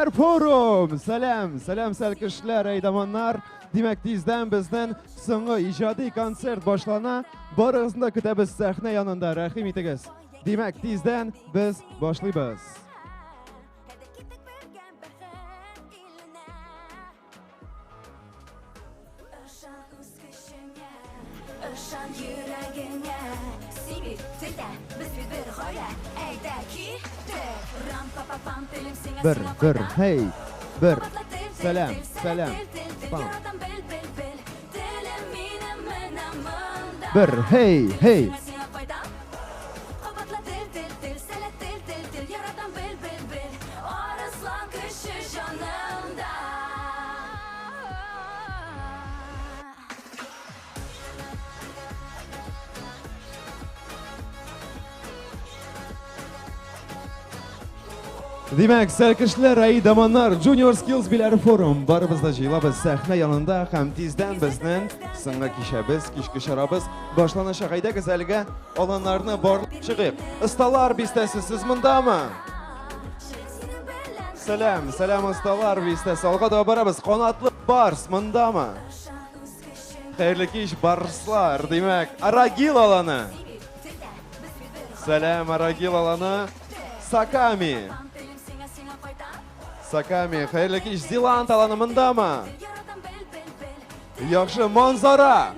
Bilar Forum. Salam səlkişlər, eydamanlar. Demək tezdən bizdən so'nggi ijodiy konsert boshlana. Borasında kütəbiz sahne yanında rahim etigiz. Demək tezdən biz boshlaymiz. Işan yüreğine Sivil tüde biz bir hoya Eydeki de Ram papa pam pilim singa Bir hey bir salam bir hey Demek səlkişlər, eydamanlar, Junior Skills Bilar Forum. Barımızda jilabız sahne yanında hem tezden bizden sınga kişəbiz, kişkişarabız. Başlanışa qayda güzelge olanlarını borlab çıqıb. Ustalar bistəsi siz mında mı? Salam ustalar bistəsi. Olğa da barabız. Qonatlı bars mında mı? Xeyirli kiş barslar demek. Aragil alanı. Salam Aragil alanı. Sakami, xeyirli kiş Ziland alanımında mı? Yaxşı, manzara.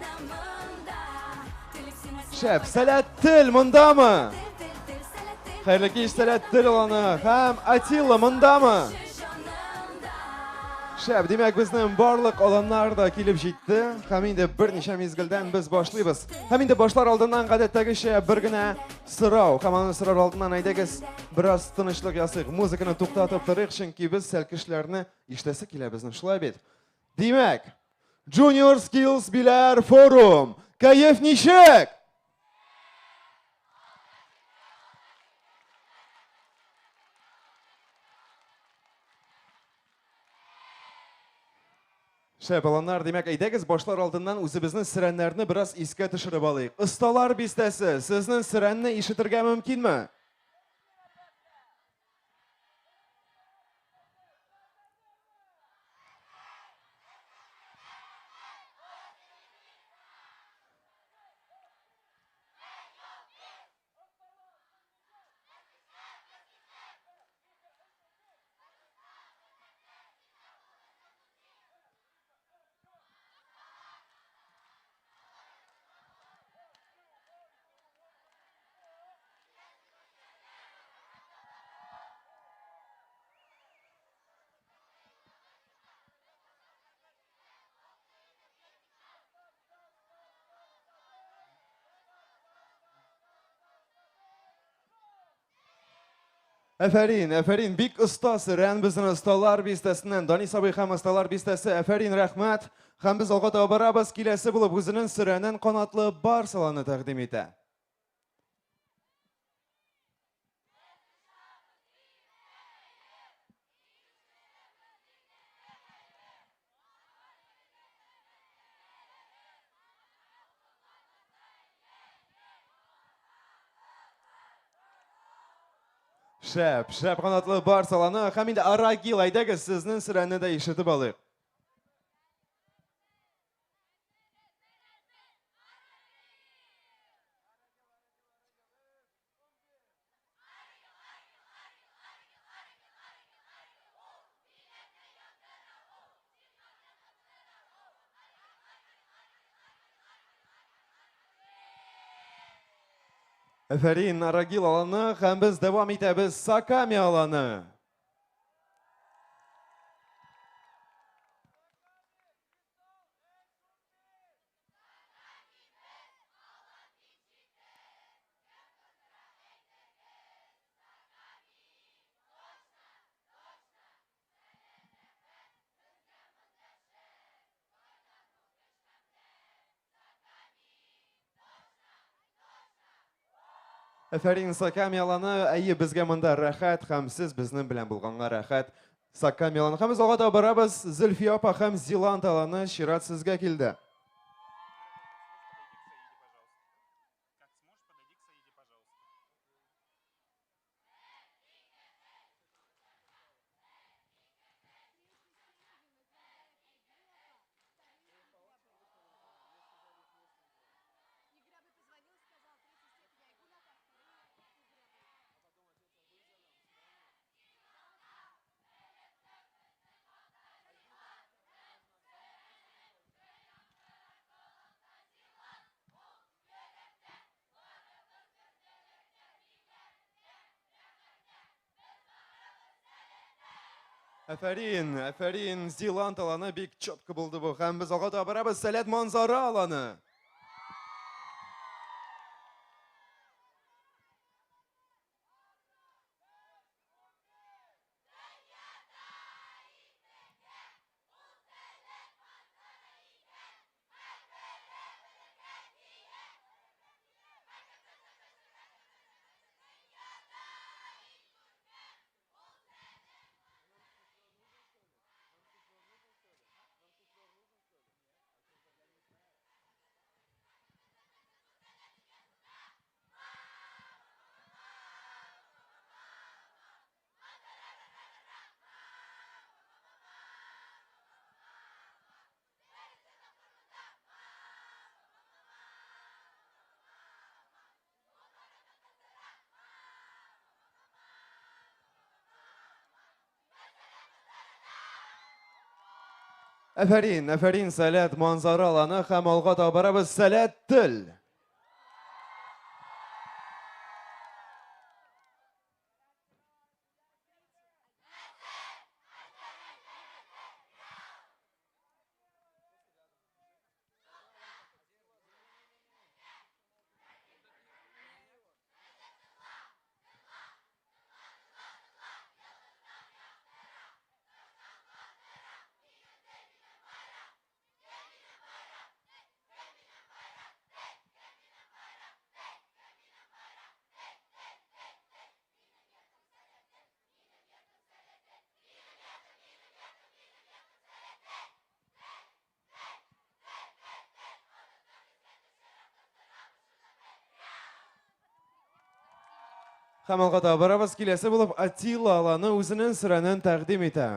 Şef, Selatil mında mı? Xeyirli kiş Selatil alanı, hem Atilla mında mı? Şef, demek bizden barlıq olanlar da kelib жетті. Hem indi bir neçə mezgildən biz başlayırız. Hem indi başlar aldından qədətdəki bir günə sırav. Hem onu sırav aldından aydagiz biraz tınışlıq yasıq. Muzikini toxtatıb durıq, çünki biz səlkişlərini işləsə kelə bizni şulay bed. Demek, Junior Skills Bilar Forum. Kayef nişek? Şef alanlar demek aydagiz başlar aldından o'zimizning sirenlerini biraz esga tushirib olaylik. Ustalar bistasi, sizning sirenni eshitirga mumkinmi? Əfərin, big ustası, bizin ustalar bistəsindən, Dani Sabay hem ustalar bistəsi, əfərin, rəhmət, hem biz olğa da barabız kiləsi bulub, özünün sürənin qonatlı bar salanı təqdim edə. Şəp qanatlı bar salanı, hem indi Aragil aydagiz siznin sürəni də işitib alıq. Əfərin, Aragil alanı, hem biz devam etəbiz Sakami alanı. Əfərin, Sakami alanı, əyi bizgə mında rəxət, hem siz biznin bilən bulğanğa rəxət. Sakami alanı, hem biz oğa da barabız Zülfiya apa, hem Ziland alanı, Şirat sizgə kildi. Әфәрин, Зеланд аланы бик чотқы болды бұл. Һәм біз алға да барабыз сәләт манзара аланы. Әфәрин, сәләт манзара аланы һәм алға да барабыз сәләт тел. Һәм алға да барабыз киләсе булып Атила аланы үзенең сөрәнен тәкъдим итә.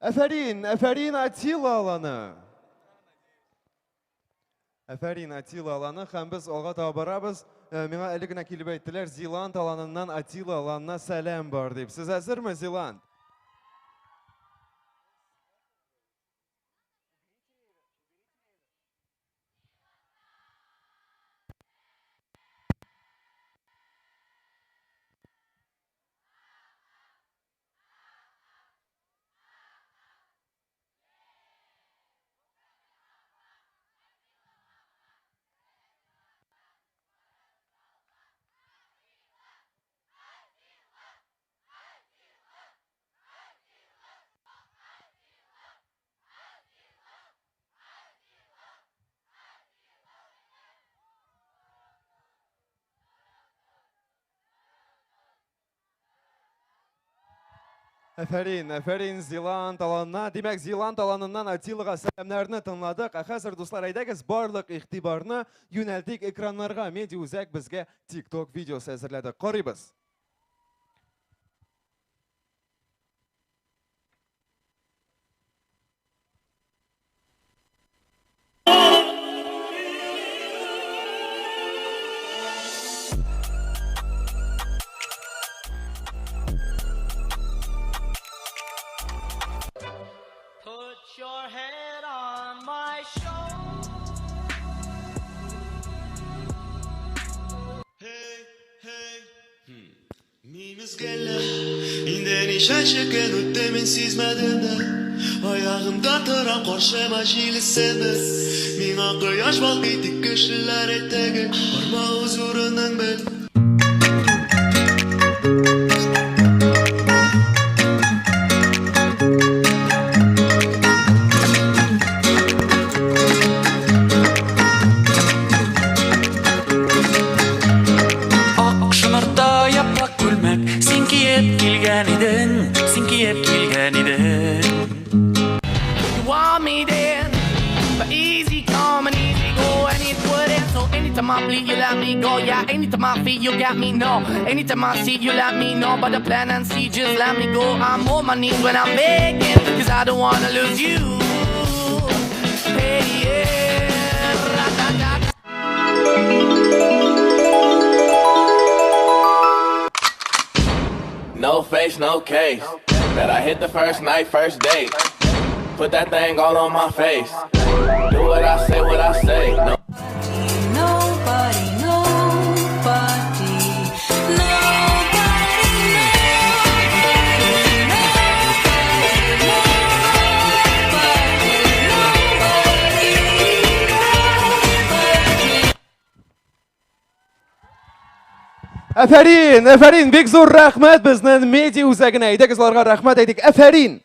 Әфәрин Атила аланы. Атила аланы һәм без алга таба барабыз. Миңа әле генә килеп әйттеләр, Зеланд аланыннан Атила аланына сәлам бар дип. Сез әзерме, Зеланд? Әфәрин, Зеланд аланына. Демәк, Зеланд аланынан Атилага сәламнәрне тыңладык. Хәзер, дуслар, әйдәгез барлык игътибарны юнәлтик экраннарга. Медиа үзәк безгә TikTok видеосы әзерләде. Карыйбыз. Your head on my shoulder. Mimiz gelle İnden işaşıken öttemin sizmedimde Ayağımda tıran korşema jilsemi Mina kıyaş vakti kışlar etegi Varma huzurunun bel Anytime I bleed, you let me go. Yeah, anytime I feel, you got me, no. Anytime I see, you let me know. But the plan and see, just let me go. I'm on my knees when I'm begging, cause I I don't wanna lose you. Hey, yeah. Ra-da-da-da. No face, no case. Bet I hit the first night, first date. Put that thing all on my face. Do what I say, what I say. No. Nobody, nobody, nobody, Əfərin, əfərin, big zor rəhmət bizdən media üzəginə idi. Qızlarga rəhmət edik. Əfərin.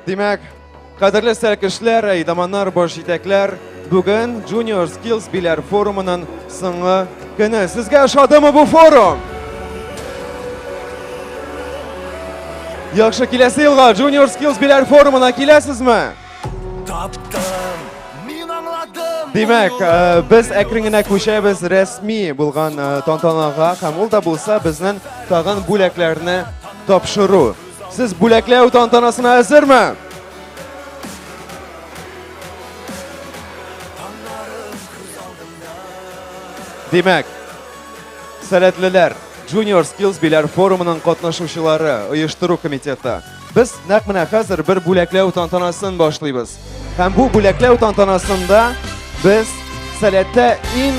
Demək, qadirli sərkişlər, eydamanlar, boş itəklər, bugün Junior Skills Bilər Forumunun sınğı günü. Sizə şadımı bu forum? Yaxşı, kiləsi yılğa Junior Skills Bilər Forumuna kiləsizmi? Demək, biz əkrəngənə köşəyiz rəsmi bulğan tantanağa, həm ol da bulsa bizdən tağın büləklərini tapşırı. Siz büləkləv tantanasına hazırmı? Demək, sələdlilər, Junior Skills Bilər Forumunun qatnaşıcıları, uyuşturu komiteti. Biz nəqminə hazır bir büləkləv tantanasını başlayırıq. Həm bu büləkləv tantanasında biz sələtdə in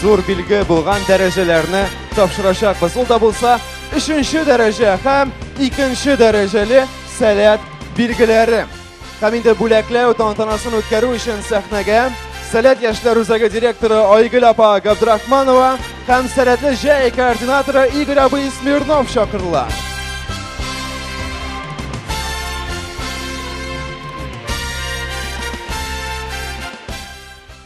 zor bilgi bulğan dərəcələrini tapşıracaqız. O da bulsa 3-cü dərəcə, həm 2-ci dərəcəli sələt bilgiləri. Həm indi büləkləv tantanasını ötkəru üçün səhnəgə Sələt Yaşlar Üzəgi direktoru Aygül Apa Qabdırahmanova, həm sələtli J koordinatoru Igor Abi Smirnov çağırırlar.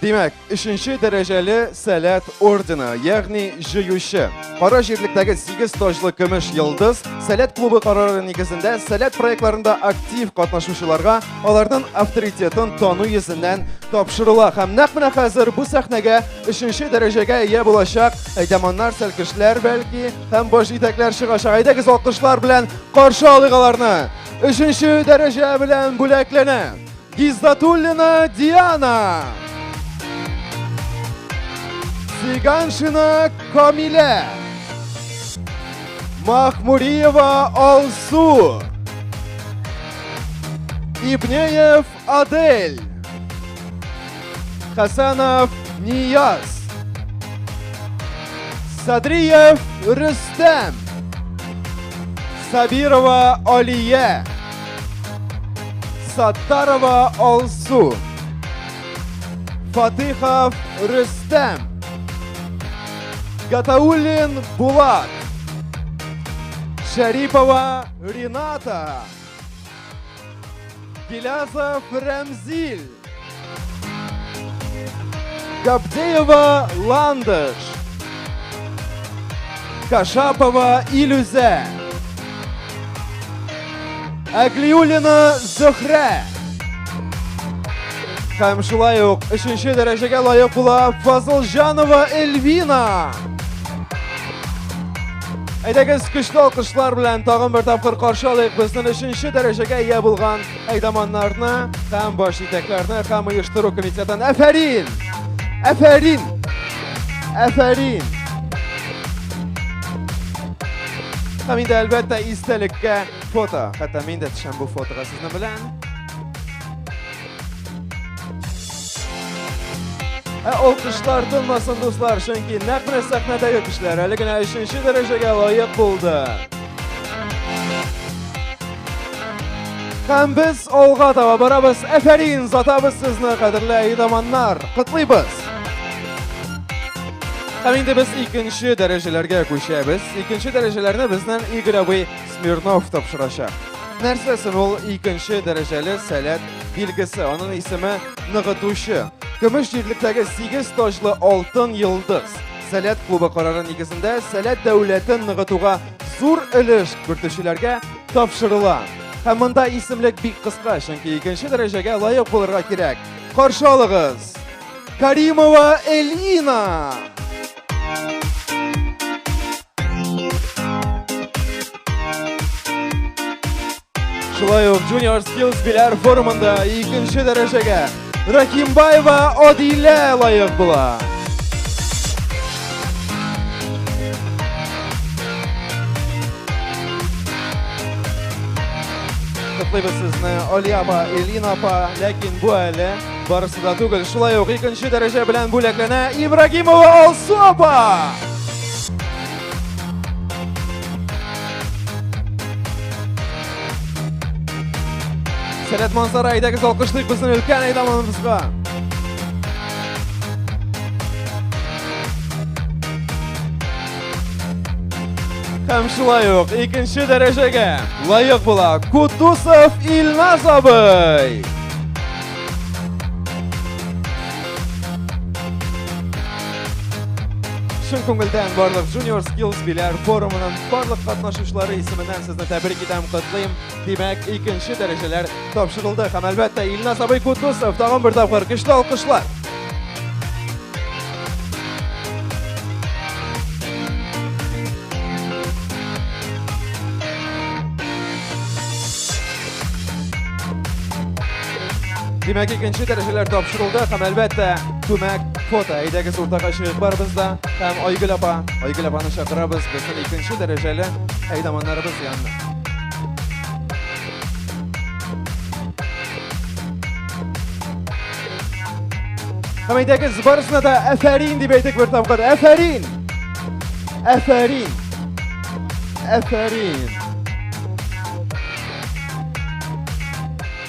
Demək, 3-cü dərəcəli sələt ordeni, yəni jüyüşü. Qara Jirlikdəki 8 tojlu gümüş yıldız, sələt klubu qararı negizində sələt proyektlarında aktiv qatnaşıcılarga onlardan avtoritetin tonu yüzündən tapşırılar. Həm nəqminə hazır bu səhnəgə 3-cü dərəcəgə yə bulacaq eydamanlar, səlkişlər bəlkə, həm boş itəklər çıxacaq. Aydəqiz alqışlar bilən qarşı alıqalarını 3-cü dərəcə bilən büləklərini Gizlatullina Diana, Siganşina Kamile, Mahmuriyeva Alsu, İbneyev Adel, Hasanov Niyaz, Sadriyev Rüstem, Sabirova Aliye, Sattarova Alsu, Fatihov Rüstem, Gataulin Bulat, Şeripova Renata, Gilazov Ramzil, Gabdeyeva Landıш, Kashapova İlüze, Agliulina Zöhre. Həm şulay yox, 3-cü dərəcəgə layiq bula Fazıljanova Elvina. Aydəqiz güclü alqışlar bilən tağın bir tapqır qarşı alıq bizdən 3-cü dərəcəgə yə bulğan eydamanlarını, həm baş itəklərini, həm uyuşturu komitetindən. Əfərin! Əfərin! Əfərin! Həm indi əlbəttə istəlikə foto. Hətta mən də düşəm bu fotoğa sizinlə bilən. Alqışlar dınmasın dostlar, çünki nəqminə səhnədə yoxuşlar, hələ 3-cü dərəcəgə layiq buldu. Həm biz olğa dava barabız, əfərin zatabız sizni qadirli eydamanlar, qıtlayız. Həm indi biz 2-ci dərəcələrə köşəyiz. 2-ci dərəcələrini bizdən Igor Abi Smirnov tapşıracaq. Nərsəsin ol 2-ci dərəcəli sələt bilgisi, onun ismi Nığıtuşu. Gümüş Jirlikdəki 8 tojlu altın yıldız. Sələt klubu qararı negizində sələt dövlətin nığıtuğa zor iliş görtüşülərə tapşırılan. Həmində isimlik bir qısqa, çünki 2-ci dərəcəgə layiq bulurğa kirək. Qarşı alığız Karimova Elina, Шулай ук Junior Skills биләр форумында 2-нче дәрәҗәгә Рахимбаева Адилә лайык була. Котлыйбыз сезне Алия апа, Элина апа, ләкин бу әле барысы да түгел. Шулай ук 2-нче дәрәҗә белән бүләкләнә Ибрагимова Алсу апа. Сәләт Мансара, әйдәгез алкышлыйк безнең өлкән әйдамыбызга. Һәм шулай ук 2-нче дәрәҗәгә лайык була Кутусов Илназ абый. Шын күңелдән барлык Junior Skills биләр форумының барлык катнашучылары исеменнән сезне тәбрик итәм, котлыйм. Димәк, 2-нче дәрәҗәләр тапшырылды. Һәм әлбәттә Илназ абый Кутусов тагын бер тапкыр көчле алкышлар. Димәк, 2-нче дәрәҗәләр тапшырылды һәм әлбәттә күмәк фото. Әйдәгез уртага чыгып барыбыз да һәм Айгөл апаны чакырабыз безнең 2-нче дәрәҗәле әйдаманнарыбыз янына. Һәм әйдәгез барысына да әфәрин дип әйтик бер тапкыр. Әфәрин! Әфәрин! Әфәрин!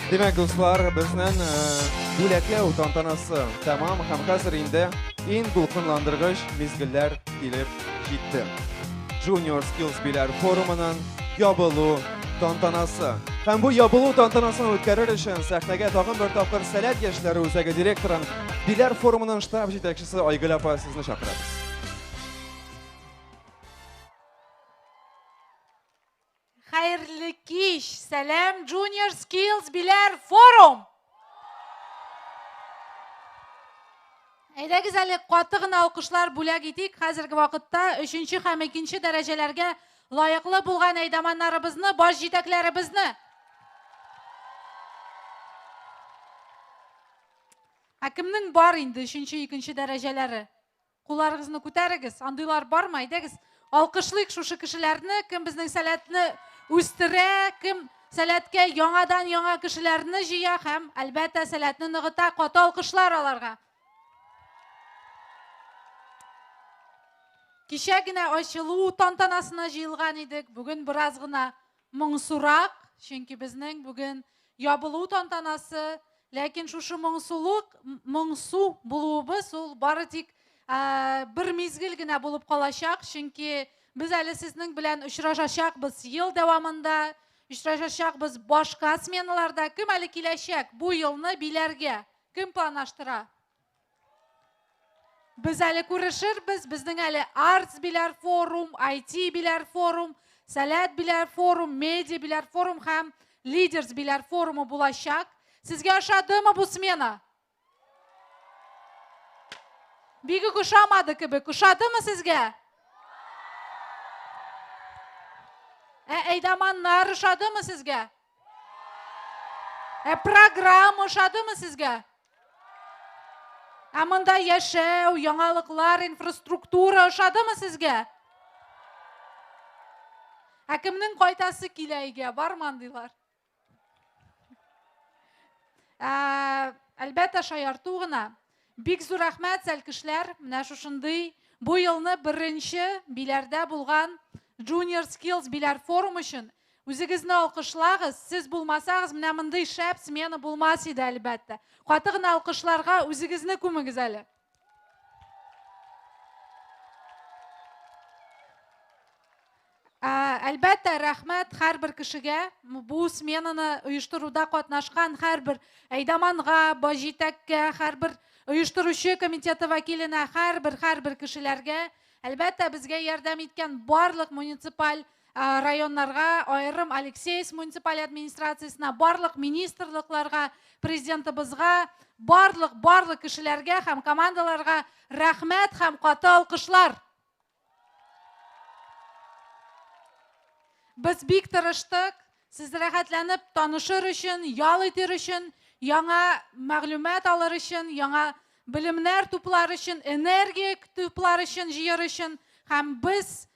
Димәк, дуслар, безнең бүләкләү тантанасы тәмам һәм хәзер инде иң дулкынландыргыч мизгелләр килеп җитте. Junior Skills биләр форумының ябылу тантанасы. Һәм бу ябылу тантанасын үткәрер өчен сәхнәгә тагын бер тапкыр Сәләт яшьләре үзәге директорын, биләр форумының штаб җитәкчесе Айгөл апа сезне чакырабыз. Хәерле кич, сәлам Junior Skills биләр форум. Әйдәгез әле каты гына алкышлар бүләк итик. Хәзерге вакытта 3-нче һәм 2-нче дәрәҗәләргә лаеклы булган әйдаманнарыбызны, баш җитәкләребезне. Кемнең бар инде 3-нче, 2-нче дәрәҗәләре? Кулларыгызны күтәрегез. Андыйлар бармы? Әйдәгез алкышлыйк шушы кешеләрне, кем безнең сәләтне үстерә, кем сәләткә яңадан яңа кешеләрне җыя һәм әлбәттә сәләтне ныгыта, каты алкышлар аларга. Кичә генә ачылу тантанасына җыелган идек. Бүген бераз гына моңсурак, чөнки безнең бүген ябылу тантанасы, ләкин шушы моңсу булуыбыз ул бары тик бер мизгел генә булып калачак, чөнки без әле сезнең белән очрашачакбыз ел дәвамында, очрашачакбыз башка сменаларда. Кем әле киләчәк бу елны биләргә? Кем планлаштыра? Biz әле күрешербез, безнең әле Arts биләр форум, IT биләр форум, Сәләт биләр форум, Медиа биләр форум һәм Leaders биләр форумы булачак. Сезгә ошадымы бу смена? Биге ошамады кебек, ошадымы сезгә? Әйдаманнар ошадымы сезгә? Программа ошадымы сезгә? Монда яшәү, яңалыклар, инфраструктура ошадымы сезгә? Кемнең кайтасы килә өйгә, бармы андыйлар? Әлбәттә шаярту гына. Бик зур рәхмәт сәл кешеләр, менә шушындый бу елны беренче биләрдә булган Junior Skills биләр форум өчен үзегезне алкышлагыз. Сез булмасагыз, менә мондый шәп смена булмас иде әлбәттә. Каты гына алкышларга үзегезне күмегез әле. Әлбәттә рәхмәт һәрбер кешегә, бу сменаны оештыруда катнашкан һәрбер әйдаманга, баҗитәккә, һәрбер оештыручы комитеты вәкиленә, һәрбер кешеләргә, әлбәттә безгә ярдәм иткән барлык муниципаль районнарга, аерым Алексеевск муниципаль администрациясына, барлык министрлыкларга, президентыбызга, барлык кешеләргә һәм командаларга рәхмәт һәм каты алкышлар. Без бик тырыштык, Siz rəxətlənib tanışır üçün, yal etir üçün, яңа мәгълүмат алыр үшін, яңа білімнәр туплар үшін, энергия туплар үшін, жыйыр үшін, һәм біз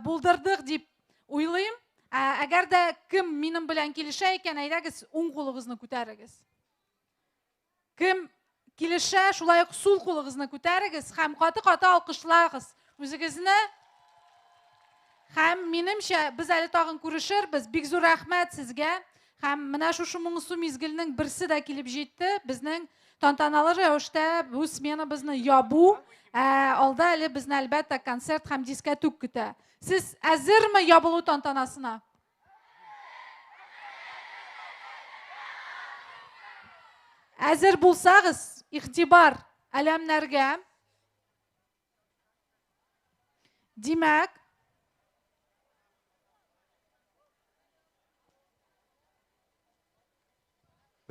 булдырдык дип уйлыйм. Әгәр дә кем минем белән килешә икән, әйдәгез, уң кулыгызны күтәрегез. Кем килешә, шулай ук сул кулыгызны күтәрегез һәм каты-каты алкышлагыз үзегезне. Һәм минемчә, без әле тагын күрешербез. Бик зур рәхмәт сезгә. Һәм менә шушы моңсу мизгелнең берсе дә килеп җитте. Безнең тантаналы рәвештә бу сменабызны ябу. Алда әле безне әлбәттә концерт һәм дискотека көтә. Сез әзерме ябылу тантанасына? Әзер булсагыз, игътибар, әләмнәргә. Димәк,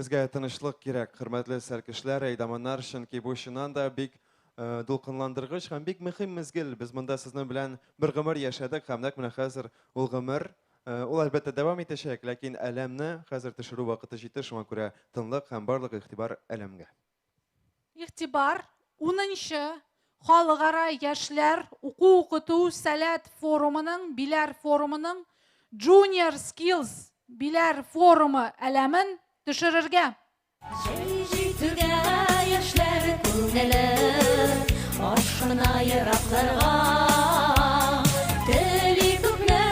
Безгә тынычлык кирәк, хөрмәтле сәркешләр, әйдаманнар, чөнки бу чыннан да бик дулкынландыргыч һәм бик мөһим мизгел. Без монда сезнең белән бер гомер яшәдек һәм нәкъ менә хәзер ул гомер, ул әлбәттә дәвам итәчәк, ләкин әлемне хәзер төшерү вакыты җитте, шуңа күрә тынлык һәм барлык игътибар әлемгә. игътибар 10-нчы Халыкара яшьләр уку-укыту сәләт форумының, биләр форумының Junior Skills биләр форумы әләмен төшерергә. Җитүгә яшьләр күңеле, ашкына еракларга. Тели күпне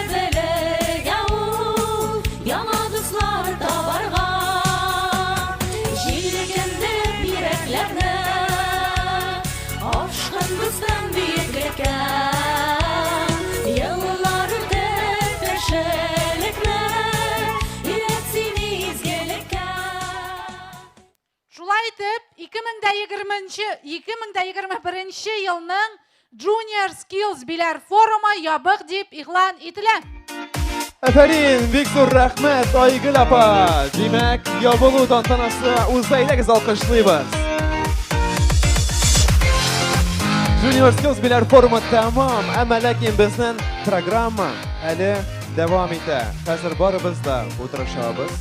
белергә ул, яңа дуслар табарга. Җилгәнде йөрәкләрне, ашкын дустан биеклеккә. Еллар үтеп яшәлекне, өйрәтсен изгелеккә. Шулай итеп, 2021 елның Junior Skills биләр форумы ябык дип игълан ителә. Әфәрин, бик зур рәхмәт, Айгөл апа. Димәк, ябылу тантанасы үзәйлегез алкышлыйбыз. Junior Skills биләр форумы тәмам, әмма ләкин безнең программа әле дәвам итә. Хәзер барыбыз да утырышабыз.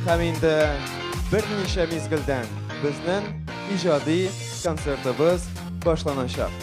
Һәм инде берничә мизгелдән безнең иҗади концертыбыз башланачак.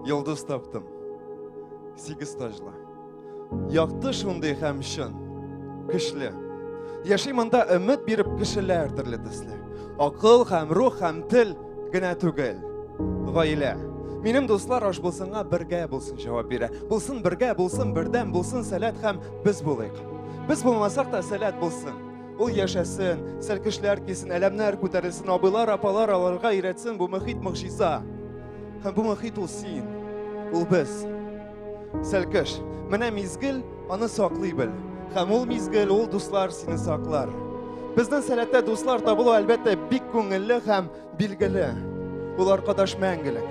Йолдыз таптым, 8 тажлы. Якты шундый һәм чын, көчле. Яши монда өмет биреп кешеләр төрле төсле. Акыл һәм рух һәм тел генә түгел. Гаилә. Минем дуслар аш булсынга бергә булсын җавап бирә. Булсын бергә, булсын бердәм, булсын сәләт һәм без булыйк. Без булмасак та сәләт булсын. Ул яшәсен, сәркешләр кисен, әләмнәр күтәрелсен, абыйлар, апалар аларга өйрәтсен бу мөхит мөгъҗиза. Һәм бу мөхит ул син, ул без. Сәркеш, менә мизгел аны саклый бел. Һәм ул мизгел, ул дуслар сине саклар. Безнең сәләттә дуслар табылу әлбәттә бик күңелле һәм билгеле. Ул аркадаш мәңгелек.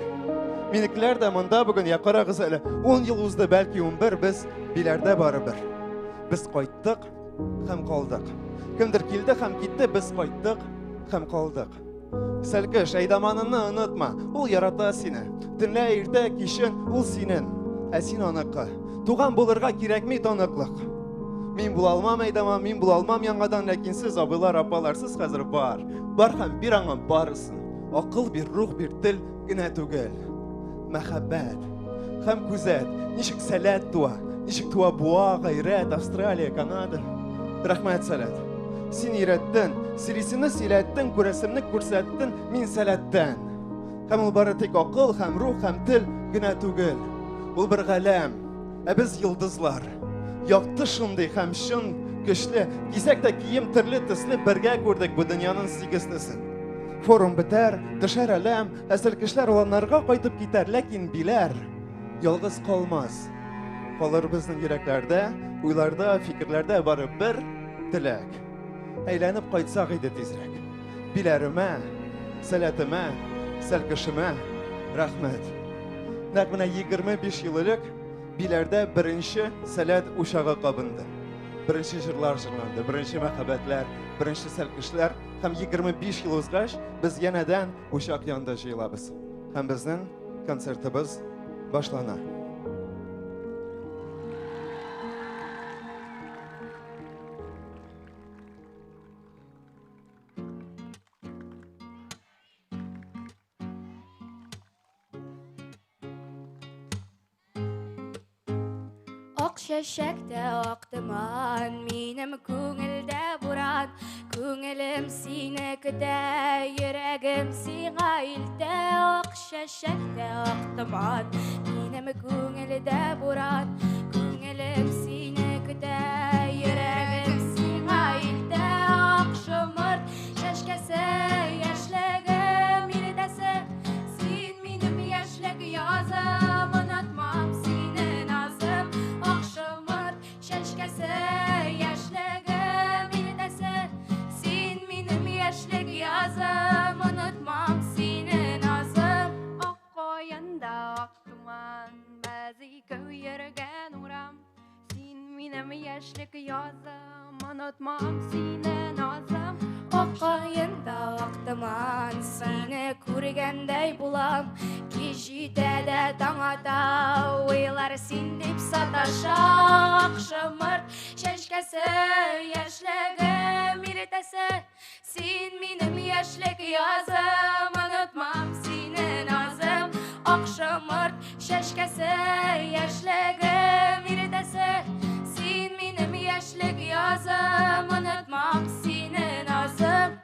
Минекләр дә монда бүген якарагыз әле. 10 ел узды, бәлки 11, без биләрдә барыбер. Без кайттык һәм калдык. Кемдер килде һәм китте, без кайттык һәм калдык. Сәлкеш, әйдаманыңны онытма, ул ярата сине. Төнлә иртә кичен ул синең, ә син аныкы. Туган булырга кирәкми таныклык. Мин була алмам әйдаман, мин була алмам яңадан, ләкин сез абыйлар, апалар, сез хәзер бар. Бар һәм бир аңа барысын. Акыл бир, рух бир, тел генә түгел. Мәхәббәт һәм күзәт. Ничек сәләт туа, ничек туа буа, гайрәт, Австралия, Канада. Рәхмәт сәләт. Син өйрәттең, сирисене сөйләттең, күрәсемне күрсәттең, мин сәләттән. Һәм ул бары тик акыл һәм рух һәм тел генә түгел. Ул бер галәм, ә без йолдызлар. Якты шундый һәм чын, көчле, кисәктә кием төрле төсле бергә күрдек бу дөньяның 8-несен. Форум бетәр, төшәр әләм, әсәр кешеләр уланарга кайтып китәр, ләкин биләр ялгыз калмас. Kalır bizning yüreklerde, uylarda, fikirlerde barı bir tilek. Eğlenip qaytsak idi tezrek. Bilerime, salatime, selkışime rahmet. Naqmına 25 yıllık bilerde birinci salat uşağı qabındı. Birinci jırlar jırlandı, birinci məhəbbətlər, birinci selkışlar. Hem 25 yıl uzgaş biz yeniden uşak yanında jıyılabız. Hem bizden konsertimiz başlana. Oq şəşəkdə oqtıman, mənim көңілdə buran, көңілім sinəkdə, yürəgim siğa ildə. Oq şəşəkdə oqtıman, mənim көңілdə buran, көңілім sinəkdə, yürəgim siğa ildə. Oq şımırt şəşkəsə, yaşlığım ildəsə, sen mənim yaşlıq yazım, unutmam seni nazım. Akşamır şaşkası yaşlığım ildəsə, sen mənim yaşlıq yazım, unutmam seni nazım. Ak qoyunda ak duman, bəzi köyərgən uram, sen mənim yaşlıq yazım, unutmam seni nazım. Ak qoyunda ak duman, seni көргәндәй булам, кешедә таң ата, уйлар син дип саташа. Акшымырт шәшкәсе, яшьлегем иртәсе, син минем яшьлек язым, онытмам сине назым. Акшымырт шәшкәсе, яшьлегем иртәсе, син минем яшьлек язым, онытмам сине назым.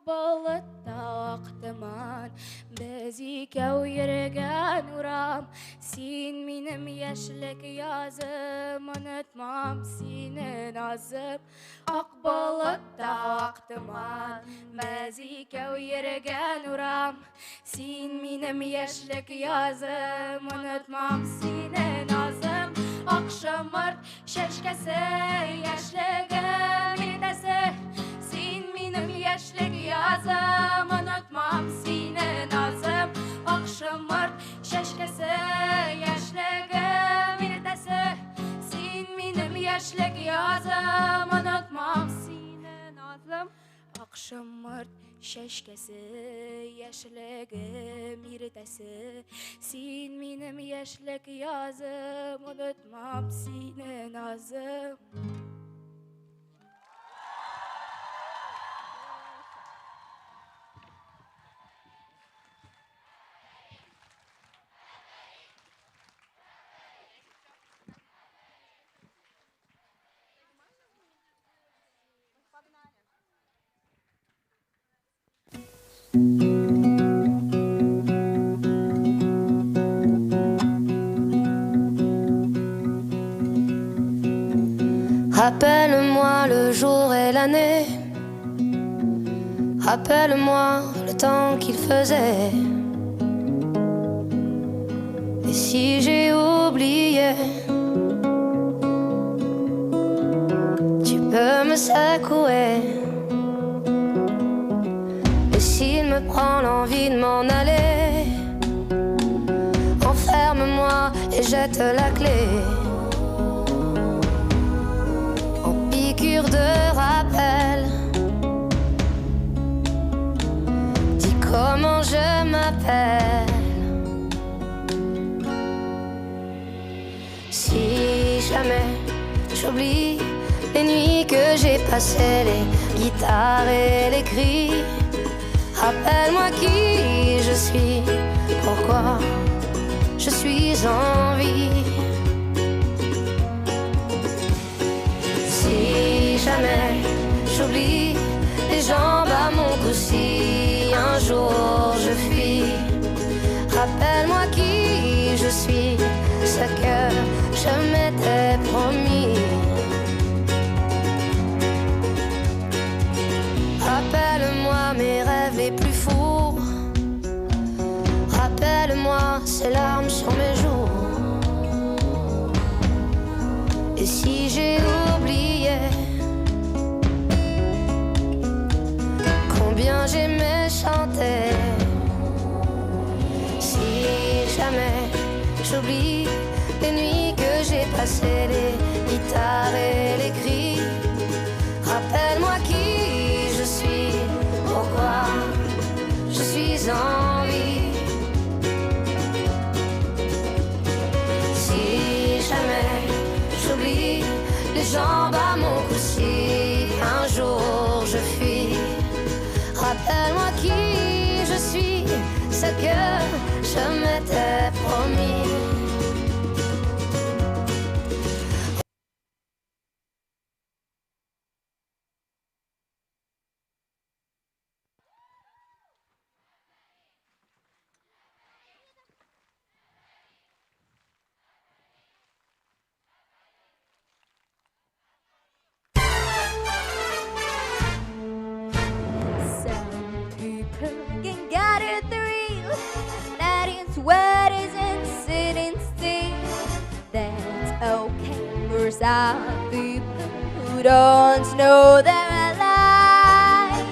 Болытта ақтыман, біз екеу ерген урам, сен менің яшілік язым, ұнытмам сені назым. Ақ болытта ақтыман, біз екеу ерген урам, сен менің яшілік язым, ұнытмам сені назым. Ақ шымырт шәшкәсе, яшілігім ildəsə, sen mənim yaşlıq yazım, unutmam seni nazım. Akşamırt şaşkası, yaşlığım ildəsə, sen mənim yaşlıq yazım, unutmam seni nazım. Akşamırt şaşkası, yaşlığım ildəsə, sen mənim yaşlıq yazım, unutmam seni nazım. Rappelle-moi le jour et l'année, rappelle-moi le temps qu'il faisait. Et si j'ai oublié, tu peux me secouer. Et s'il me prend l'envie de m'en aller, enferme-moi et jette la clé. De rappel, dis comment je m'appelle. Si jamais j'oublie les nuits que j'ai passées, les guitares et les cris, rappelle-moi qui je suis, pourquoi je suis en vie. Si jamais j'oublie les jambes à mon cou, si un jour je fuis, rappelle-moi qui je suis, ce que je m'étais promis. Rappelle-moi mes rêves les plus fous. Rappelle-moi ces larmes sur mes joues. Et si j'ai oublié combien j'aimais chanter, si jamais j'oublie les nuits que j'ai passées, les guitares et les cris, rappelle-moi qui je suis, pourquoi je suis en vie. Si jamais j'oublie les jambes à mon cou, si un jour je fuis, rappelle-moi qui je suis, ce que je m'étais promis. Can get it through, letting sweaters and sitting still. That's okay for some people who don't know they're alive.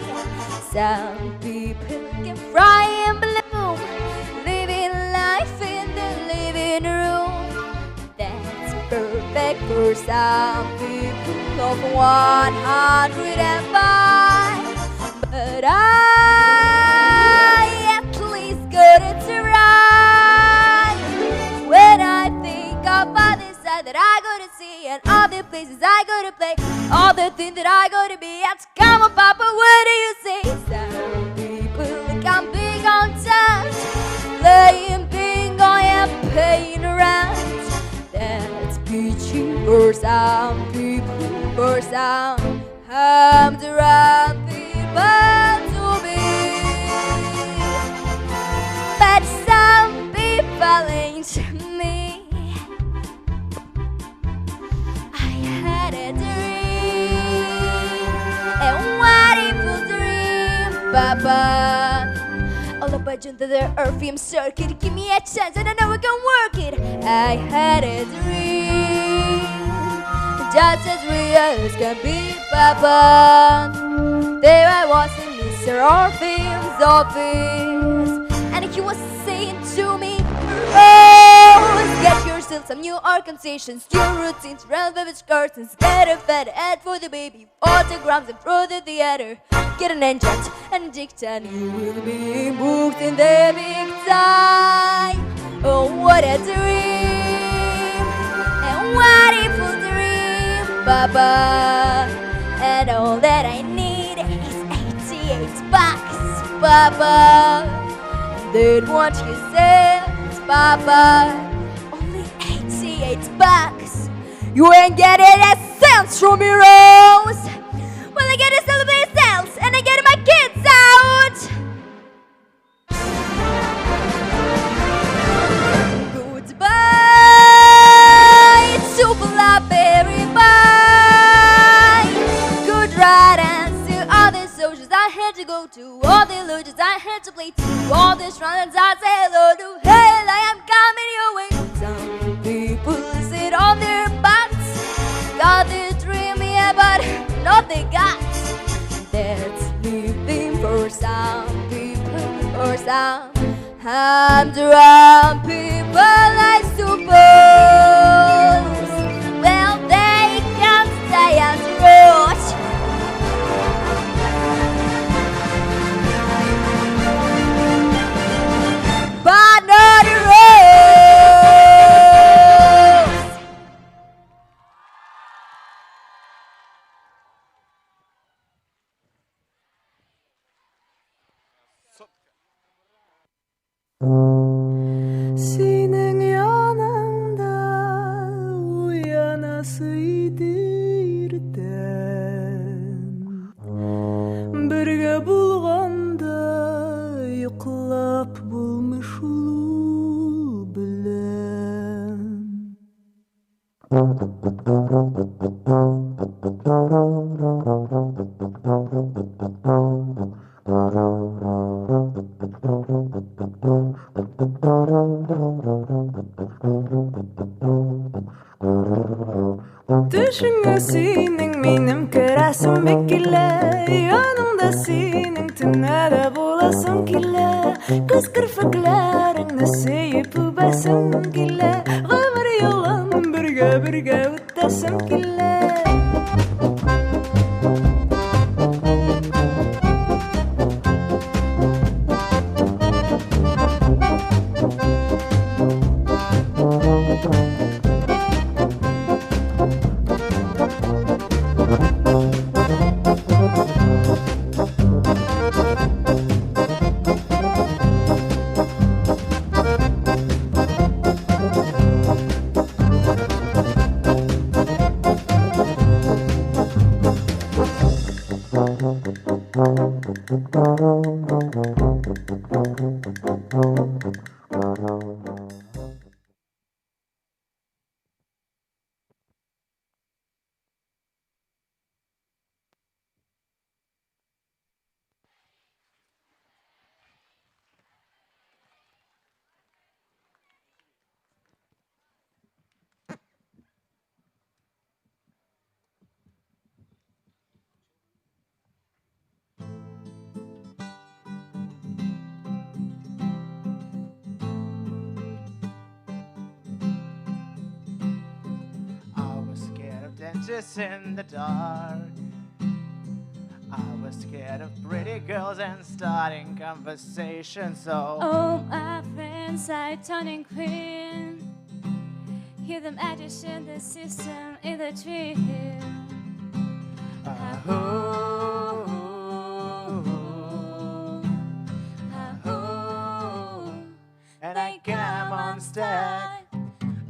Some people can fry and bloom, living life in the living room. That's perfect for some people of 105. But I at least got it right. When I think of all the side that I gotta see, and all the places I gotta play, all the things that I gotta be, it's come on, Papa, what do you say? Some people can big on touch, playing bingo and paying rent. That's peachy for some people, for some humdrum people to be. But some people ain't me. I had a dream, a wonderful dream, Papa. All about you to the Earthium circuit. Give me a chance and I know I can work it. I had a dream, just as real as can be, Papa. There I was in Mr. Orpheum's office, and he was saying to me, Rose, get yourself some new organizations, new routines, red velvet curtains, get a fed ad for the baby, autograms and through the theater, get an engine and dict, and you will be booked in the big time. Oh, what a dream, a wonderful dream, Papa. And all that I need is 88 bucks, Papa. Then what you said, Papa, only 88 bucks. You ain't getting a cent from me, Rose. Well, I get a celebrate sales and I get my kids out. Goodbye to Blackberry Bye. Good riddance to all the socials I had to go to, all the lodges I had to play to, all the shrines I say hello to. Hell, I am coming your way. Some people sit on their butts, got the dream, yeah, but not the guts. That's living for some people, for some humdrum people, I suppose. Well, they can stay on the road, but not the road. Senin yanında uyanasıydım, birge bulganda yuklap bulmuş ulu bilen. синең минем керәсем бик килә, янымда синең төннәдә буласым килә, кыз керфекләреңне сөеп үбәсем килә, гомер юлын бергә үтәсем килә. In the dark, I was scared of pretty girls and starting conversations. So all my friends are turning queen. Hear them addition the system in the dream. And I come on stack.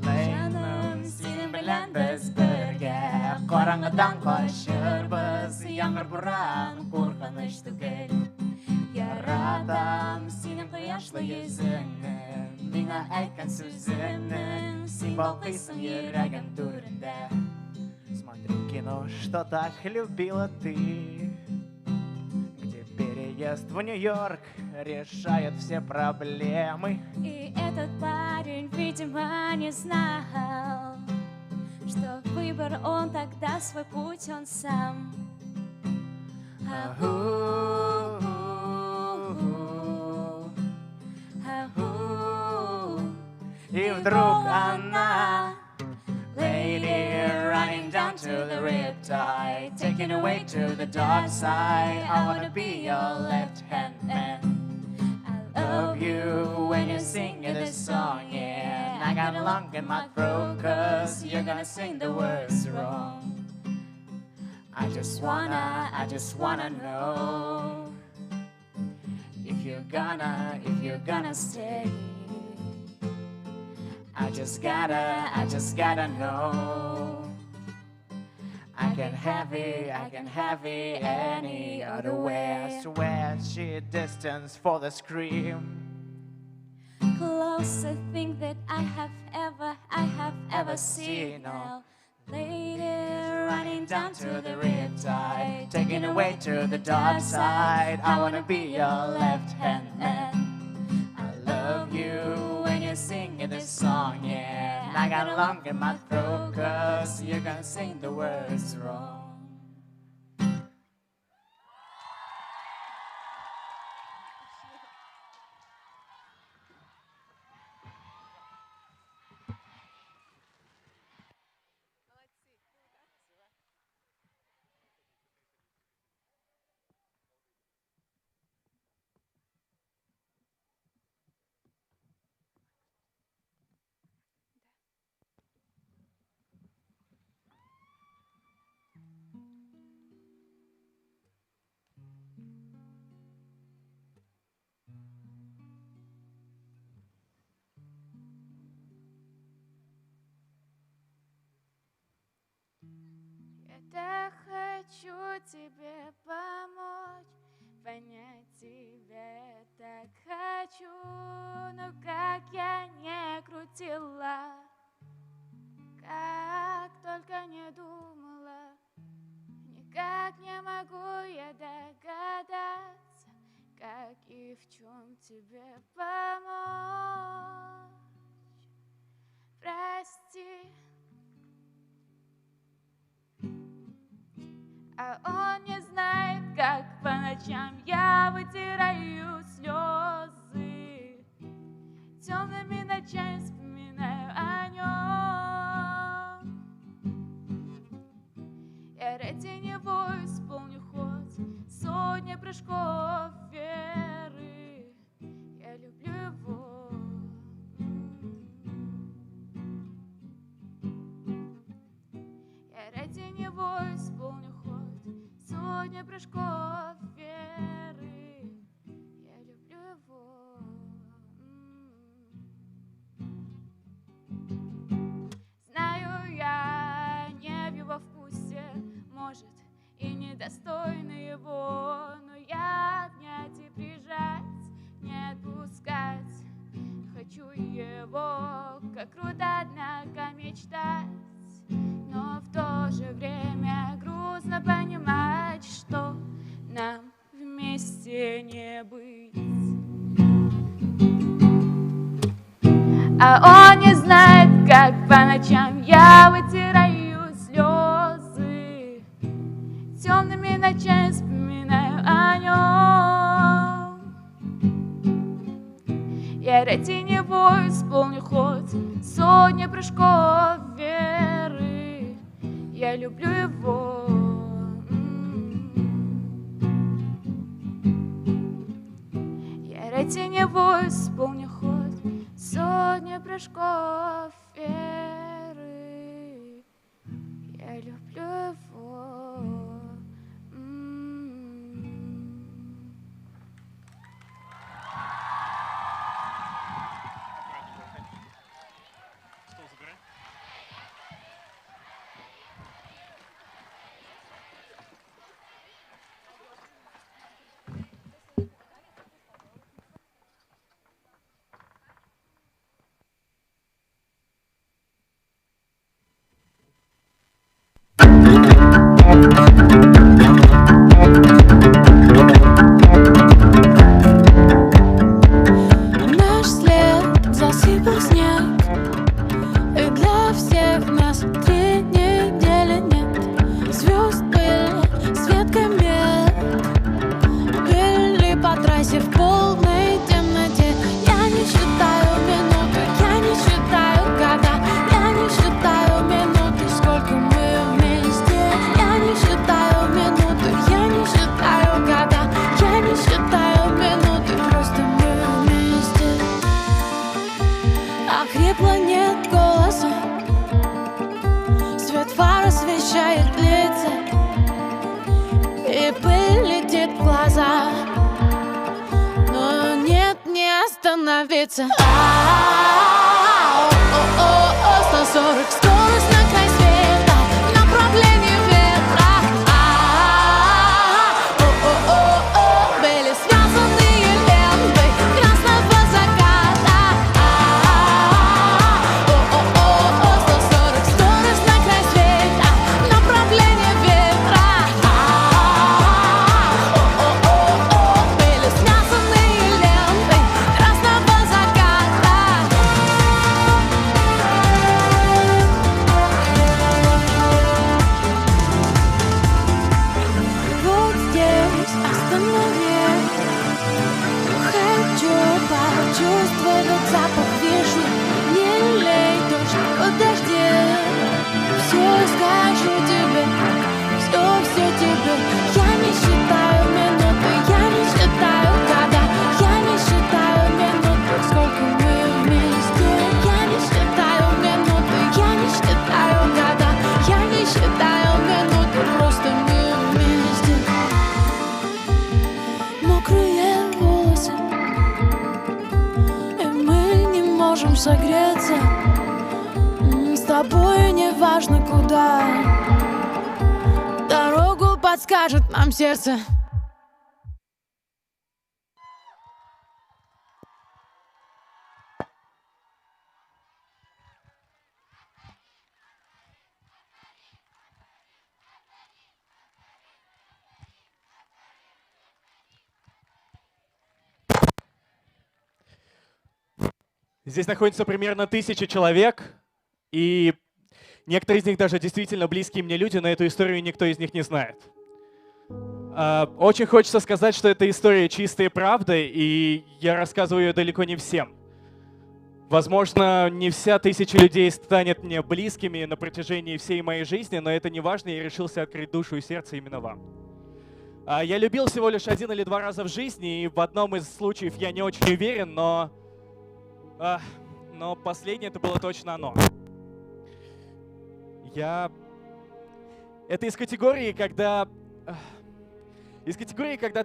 Layman sinin bilen biz birge. Karаңгыдан kaçırбыз, яңгыр буран куркыныч түгел. Яратам синең кояшлы йөзеңне, миңа әйткән сүзеңне, син балкыйсың йөрәгем түрендә. Смотрю кино, что так любила ты, где переезд в Нью-Йорк решает все проблемы. И этот парень, видимо, не знал, что выбор он тогда свой путь он сам. И вдруг она, lady running down to the riptide, taking away to the dark side. I wanna be your left hand man. I love you when you sing this song, yeah. I got a lung in my throat, cause you're gonna sing the words wrong. I just wanna know if you're gonna stay. I just gotta know. I can't have it any other way. I swear she distance for the scream. Closest thing that I have ever seen. Now, lady running down to the riptide, taking away to the dark side. I wanna be your left hand man. I love you when you're singing this song, yeah. And I got a lump in my throat, cause you're gonna sing the words wrong. Я хочу тебе помочь, понять тебя так хочу, но как я не крутила, как только не думала, никак не могу я догадаться, как и в чем тебе помочь. Прости. он не знает, как по ночам я вытираю слезы. Темными ночами вспоминаю о нем. Я ради него исполню ход сотни прыжков веры. Я люблю его. Я ради него исполню ход сотни прыжков веры. Я люблю его. Знаю, я не в его вкусе, может, и недостойна его, но я обнять и прижать, не отпускать. Хочу его, как круто, однако мечтать, но в то же время грустно понимать, что нам вместе не быть. А он не знает, как по ночам я вытираю слезы. Темными ночами вспоминаю о нем. Я ради него исполню ход сотни прыжков веры. Я люблю его. Я ради него исполню ход сотни прыжков веры. Я люблю его. Наш след засыпал снег, и для всех нас 3 недели нет. Звезд были, свет комет, били по трассе в полной темноте. Я не считаю минуты, я не считаю года, я не считаю минуты, сколько мы вместе. Я не считаю минуты, я не считаю года, я не считаю минуты, просто мы вместе. Охрипло, нет голоса, свет фар освещает лица, и пыль летит в глаза, но нет, не остановиться. 140 скорость на край света, направление ветра. Были связанные лентой красного заката. 140 скорость на край света, направление ветра. Были связанные лентой красного заката. Вот здесь остановись. Хочу почувствовать запах вишни. Не лей дождь, подожди. Все скажу тебе, все тебе. Я не считаю минуты, я не считаю года, я не считаю минуты, сколько мы вместе. Я не считаю минуты, я не считаю года, я не считаю минуты, просто мы вместе. Мокрые волосы, и мы не можем согреться. С тобой не важно куда, дорогу подскажет нам сердце. Здесь находится примерно 1000 человек, и некоторые из них даже действительно близкие мне люди, но эту историю никто из них не знает. Очень хочется сказать, что эта история чистая правда, и я рассказываю ее далеко не всем. Возможно, не вся 1000 людей станет мне близкими на протяжении всей моей жизни, но это не важно, я решился открыть душу и сердце именно вам. Я любил всего лишь 1 или 2 раза в жизни, и в одном из случаев я не очень уверен, но последнее это было точно оно. Это из категории, когда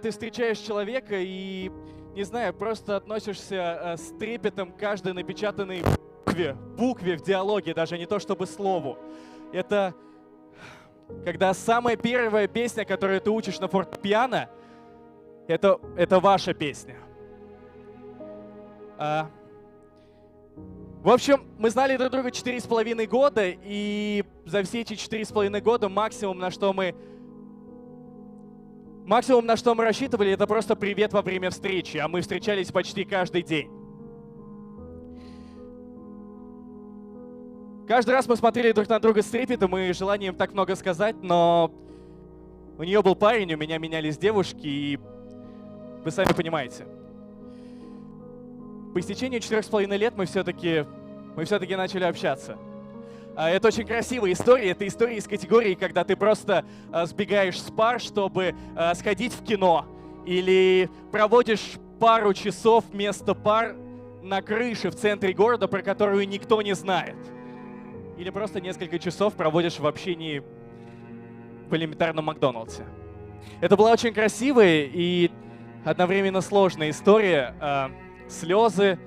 ты встречаешь человека и, не знаю, просто относишься с трепетом к каждой напечатанной букве в диалоге, даже не то чтобы слову. Это когда самая первая песня, которую ты учишь на фортепиано, это ваша песня. В общем, мы знали друг друга 4,5 года, и за все эти 4,5 года максимум, на что мы рассчитывали, это просто привет во время встречи, а мы встречались почти каждый день. Каждый раз мы смотрели друг на друга с трепетом и желанием так много сказать, но у нее был парень, у меня менялись девушки, и вы сами понимаете. По истечению 4,5 лет мы все-таки начали общаться. Это очень красивая история. Это история из категории, когда ты просто сбегаешь с пар, чтобы сходить в кино. Или проводишь пару часов вместо пар на крыше в центре города, про которую никто не знает. Или просто несколько часов проводишь в общении в элементарном Макдональдсе. Это была очень красивая и одновременно сложная история. Слезы,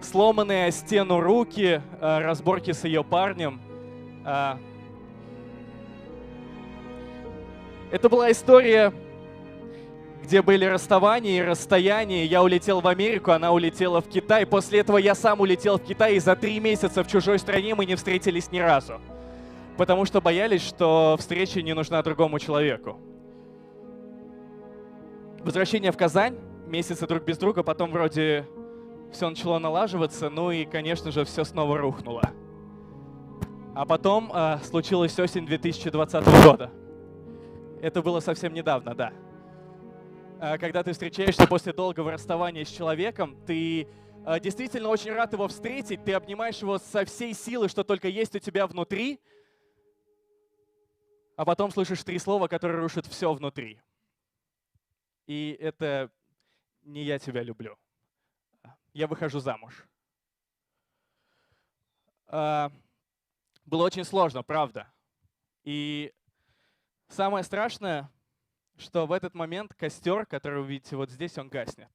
сломанные о стену руки, разборки с ее парнем. Это была история, где были расставания и расстояния. Я улетел в Америку, она улетела в Китай. После этого я сам улетел в Китай, и за 3 месяца в чужой стране мы не встретились ни разу. Потому что боялись, что встреча не нужна другому человеку. Возвращение в Казань, месяцы друг без друга, потом вроде все начало налаживаться, ну и, конечно же, все снова рухнуло. А потом случилась осень 2020 года. Это было совсем недавно, да. Когда ты встречаешься после долгого расставания с человеком, ты действительно очень рад его встретить, ты обнимаешь его со всей силы, что только есть у тебя внутри, а потом слышишь 3 слова, которые рушат все внутри. И это не «я тебя люблю». Я выхожу замуж. Было очень сложно, правда. И самое страшное, что в этот момент костер, который вы видите вот здесь, он гаснет.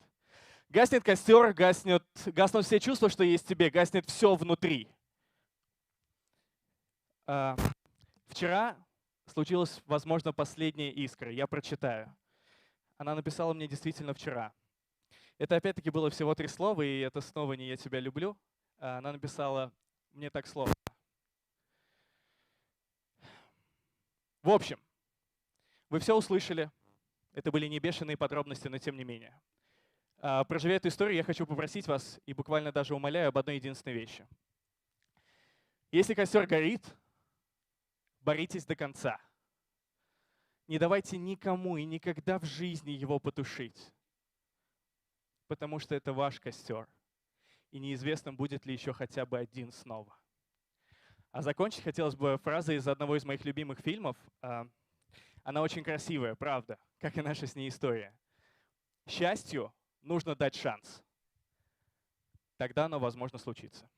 Гаснет костер, гаснут все чувства, что есть в тебе, гаснет все внутри. Вчера случилась, возможно, последняя искра. Я прочитаю. Она написала мне действительно вчера. Это опять-таки было всего 3 слова, и это снова не «я тебя люблю». Она написала «мне так сложно». В общем, вы все услышали. Это были не бешеные подробности, но тем не менее. Проживя эту историю, я хочу попросить вас, и буквально даже умоляю, об одной единственной вещи. Если костер горит, боритесь до конца. Не давайте никому и никогда в жизни его потушить. Потому что это ваш костер. И неизвестно, будет ли еще хотя бы один снова. А закончить хотелось бы фразой из одного из моих любимых фильмов. Она очень красивая, правда, как и наша с ней история. Счастью нужно дать шанс. Тогда оно, возможно, случится.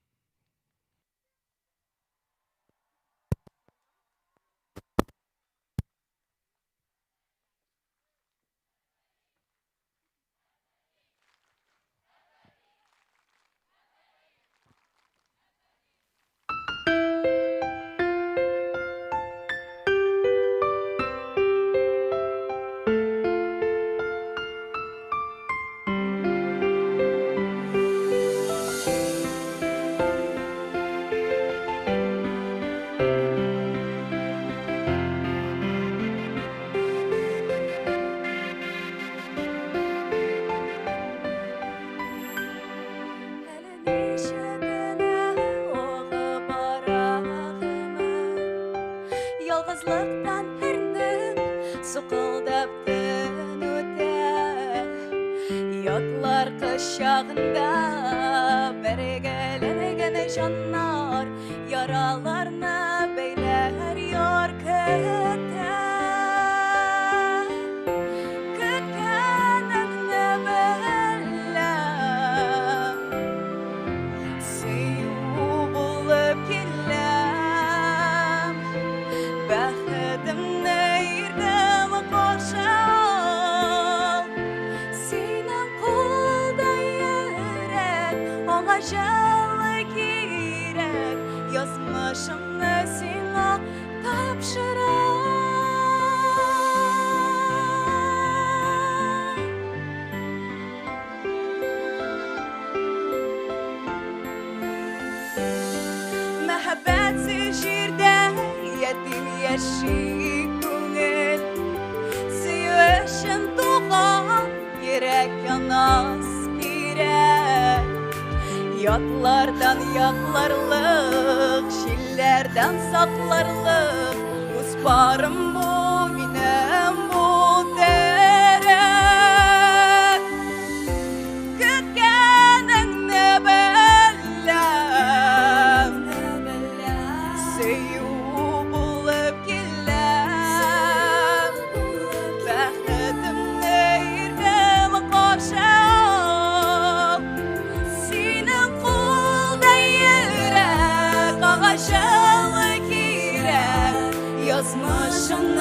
Yatlar kışağında bergelene canlar yaralarına beyler yor kete Kırkenine bellem Seyu bulup gillem Bəxtim neyirdim koşal Sinem kolda yürek Ağacalı girek Yazmışım nesine tapşırak Mehabbetsiz jirde yedim yeşil gönül Sevişin doğan yürek yanas girek Yatlardan yaklarlık, şillerden saklarlık Usparım bu minem bu derek Kırkenin ne bellem Seyu bulup gillem Bəxtim neyirdim koşam Sinem kolda yürek Ağacalı girek Yazmışım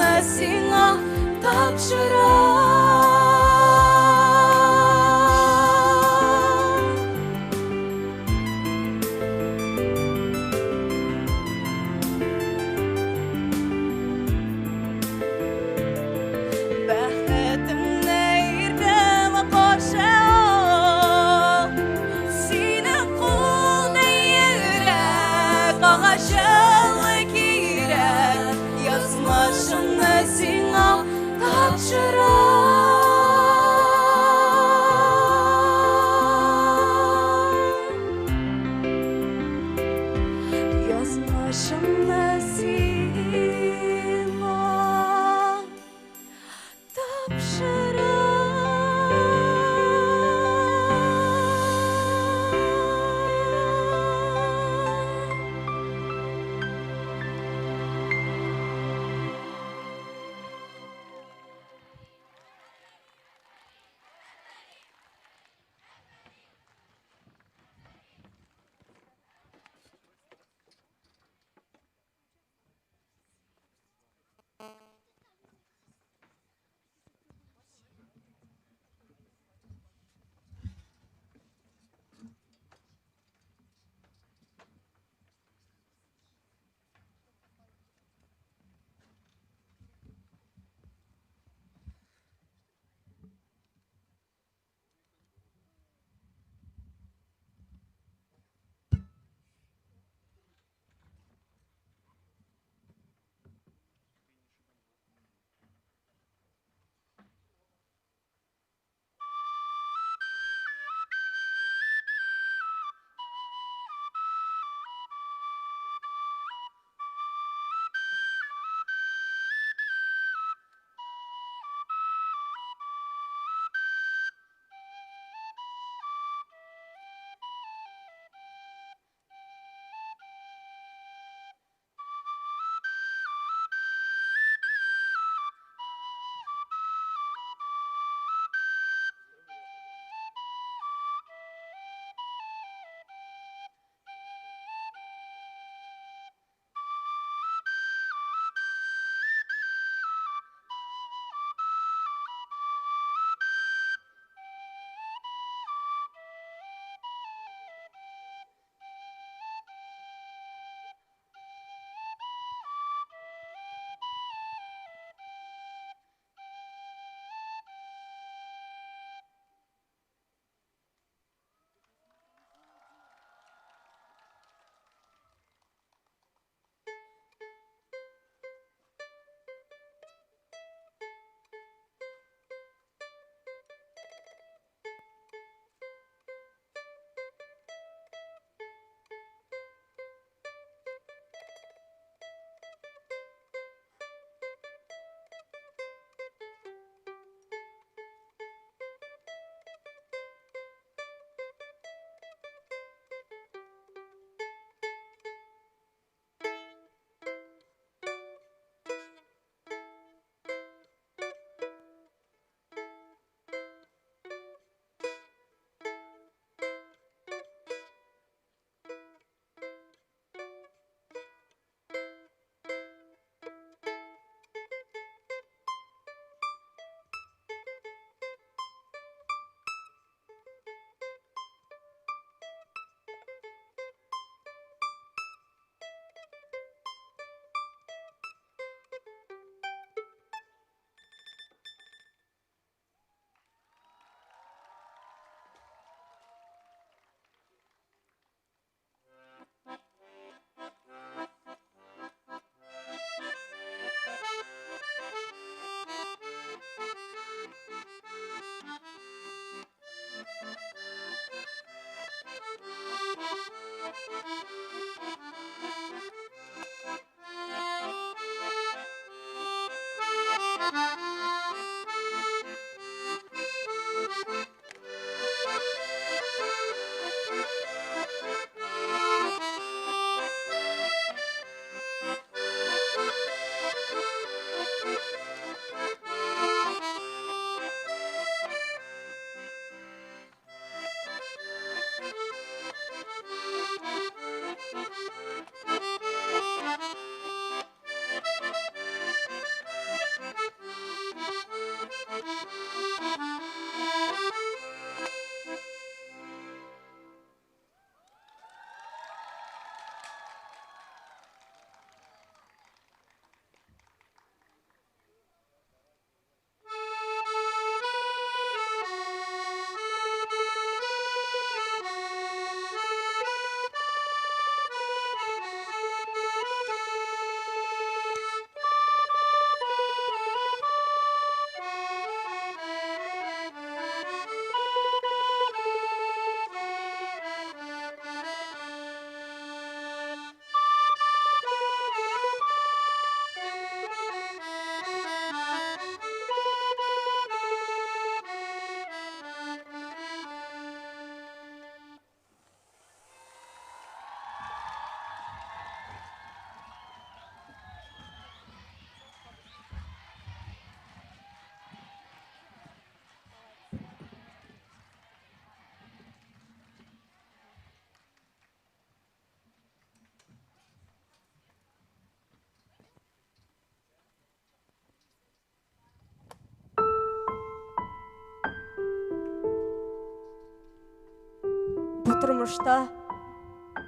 тұрмышта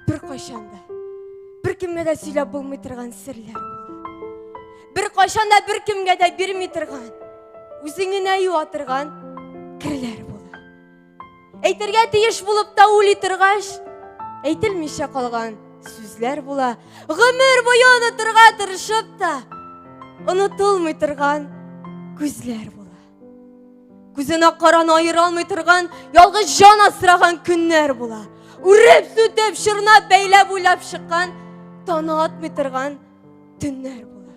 бір қашанда бір кімге де сөйлеп болмай тұрған сірлер болды. Бір қашанда бір кімге де бермей тұрған, өзіңнен аю атырған кірлер болды. Әйтерге тиіш болып та өлі тұрғаш, әйтілмеше қалған сөзлер бола. Ғұмыр бойы ұнытырға тырышып та, ұнытылмай тұрған көзлер бола. Көзіне қаран айыра алмай тұрған, ялғыз жан асыраған күннер бола. Үріп сүтіп, шырнап, бәйлеп, ойлап шыққан, таны атмай тұрған түннер бола.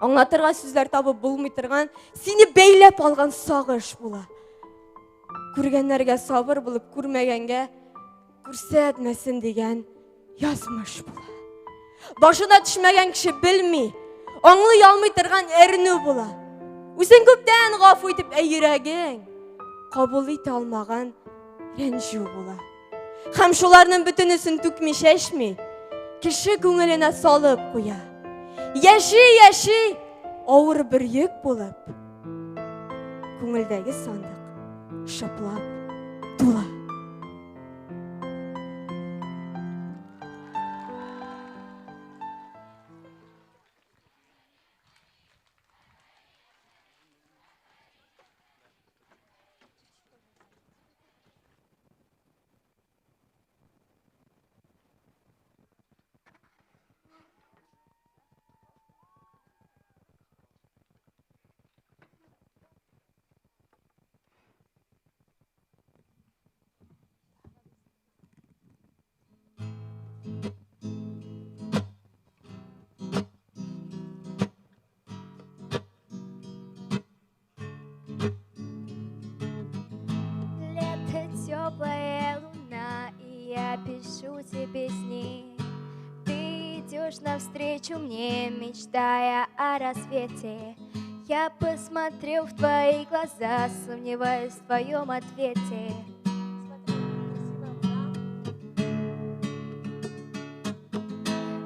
Аңлатырға сөздер табы болмай тұрған, сені бәйлеп алған сағыш бола. Көргенлерге сабыр болып, көрмегенге көрсетмесін деген yazmış bola. Başına düşmegen kişi bilmey, anlay almay тұрған әріні bola. Өзің көптен ғафу етіп әйірәген, қабыл ете алмаған ренжу бола. Қамшыларының бүтінісін түкмей шешмей, кіші көңіліне салып қоя. Яши, ауыр бір ек болып, көңілдегі сандық шыплап тула. Теплая луна, и я пишу тебе сны. Ты идешь навстречу мне, мечтая о рассвете. Я посмотрел в твои глаза, сомневаюсь в твоем ответе.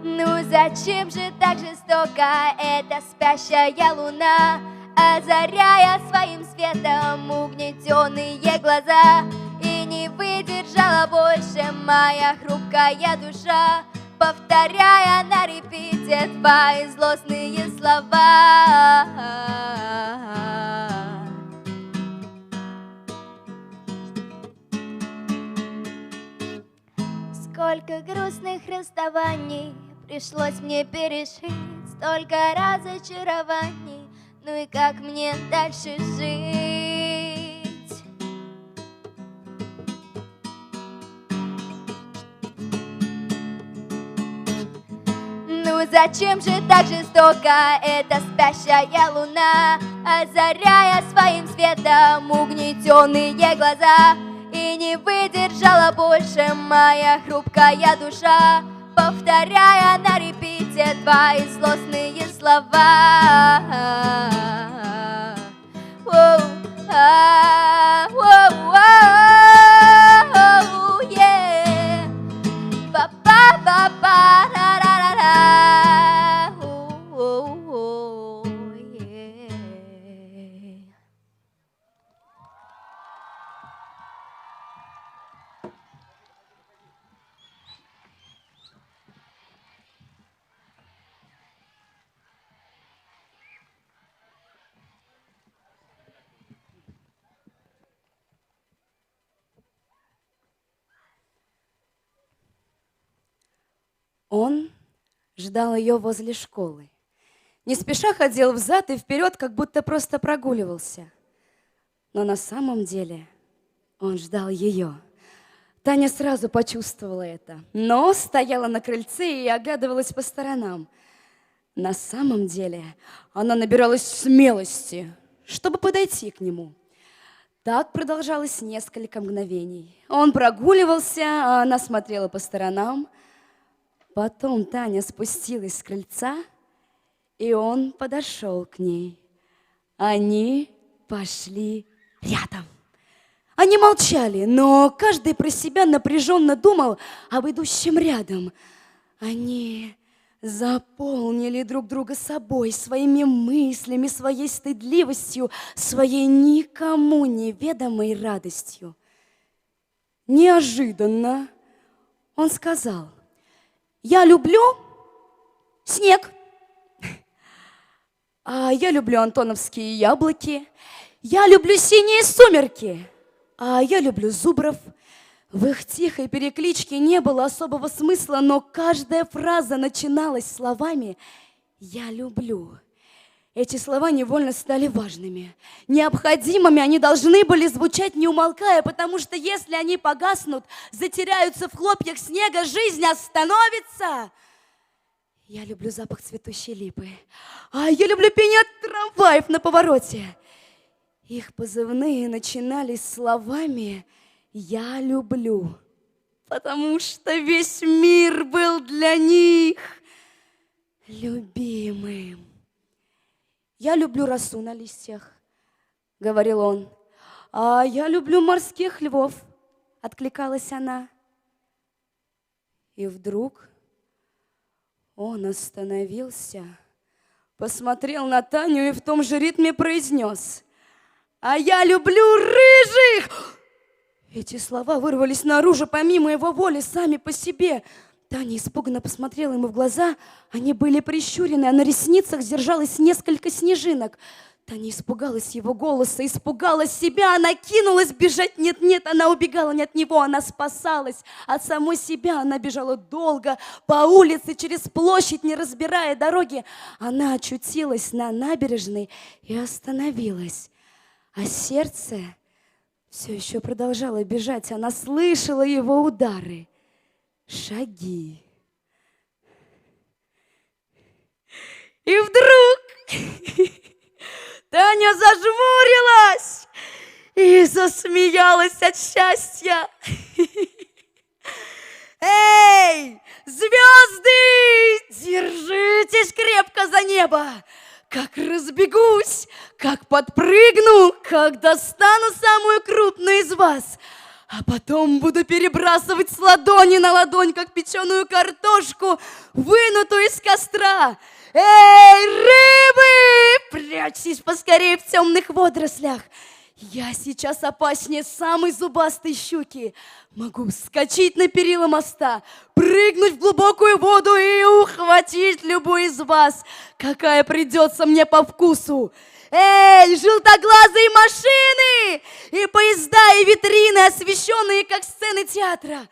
Ну зачем же так жестоко эта спящая луна, озаряя своим светом угнетенные глаза? И не выдержала больше моя хрупкая душа, повторяя на репите твои злостные слова. Сколько грустных расставаний пришлось мне пережить, столько разочарований, ну и как мне дальше жить? Ну зачем же так жестоко эта спящая луна, озаряя своим светом угнетенные глаза? И не выдержала больше моя хрупкая душа, повторяя на репите твои злостные слова. Он ждал ее возле школы. Не спеша ходил взад и вперед, как будто просто прогуливался. Но на самом деле он ждал ее. Таня сразу почувствовала это, но стояла на крыльце и оглядывалась по сторонам. На самом деле она набиралась смелости, чтобы подойти к нему. Так продолжалось несколько мгновений. Он прогуливался, а она смотрела по сторонам. Потом Таня спустилась с крыльца, и он подошел к ней. Они пошли рядом. Они молчали, но каждый про себя напряженно думал об идущем рядом. Они заполнили друг друга собой, своими мыслями, своей стыдливостью, своей никому неведомой радостью. неожиданно он сказал: «Я люблю снег, а я люблю антоновские яблоки, я люблю синие сумерки, а я люблю зубров». В их тихой перекличке не было особого смысла, но каждая фраза начиналась словами «я люблю». Эти слова невольно стали важными, необходимыми, они должны были звучать не умолкая, потому что если они погаснут, затеряются в хлопьях снега, жизнь остановится. Я люблю запах цветущей липы, а я люблю пение трамваев на повороте. Их позывные начинались словами «я люблю», потому что весь мир был для них любимым. «Я люблю росу на листьях», — говорил он. «А я люблю морских львов», — откликалась она. И вдруг он остановился, посмотрел на Таню и в том же ритме произнес: «А я люблю рыжих!» Эти слова вырвались наружу помимо его воли, сами по себе. Таня испуганно посмотрела ему в глаза. Они были прищурены, а на ресницах держалось несколько снежинок. Таня испугалась его голоса, испугалась себя. Она кинулась бежать. Нет, она убегала не от него, она спасалась от самой себя. Она бежала долго по улице, через площадь, не разбирая дороги. Она очутилась на набережной и остановилась. А сердце все еще продолжало бежать. Она слышала его удары, шаги. И вдруг Таня зажмурилась и засмеялась от счастья. Эй, звезды, держитесь крепко за небо! Как разбегусь, как подпрыгну, как достану самую крупную из вас, а потом буду перебрасывать с ладони на ладонь, как печеную картошку, вынутую из костра. Эй, рыбы, прячьтесь поскорее в темных водорослях. Я сейчас опаснее самой зубастой щуки. Могу вскочить на перила моста, прыгнуть в глубокую воду и ухватить любую из вас, какая придется мне по вкусу. Эй, желтоглазые машины и поезда, и витрины, освещенные как сцены театра.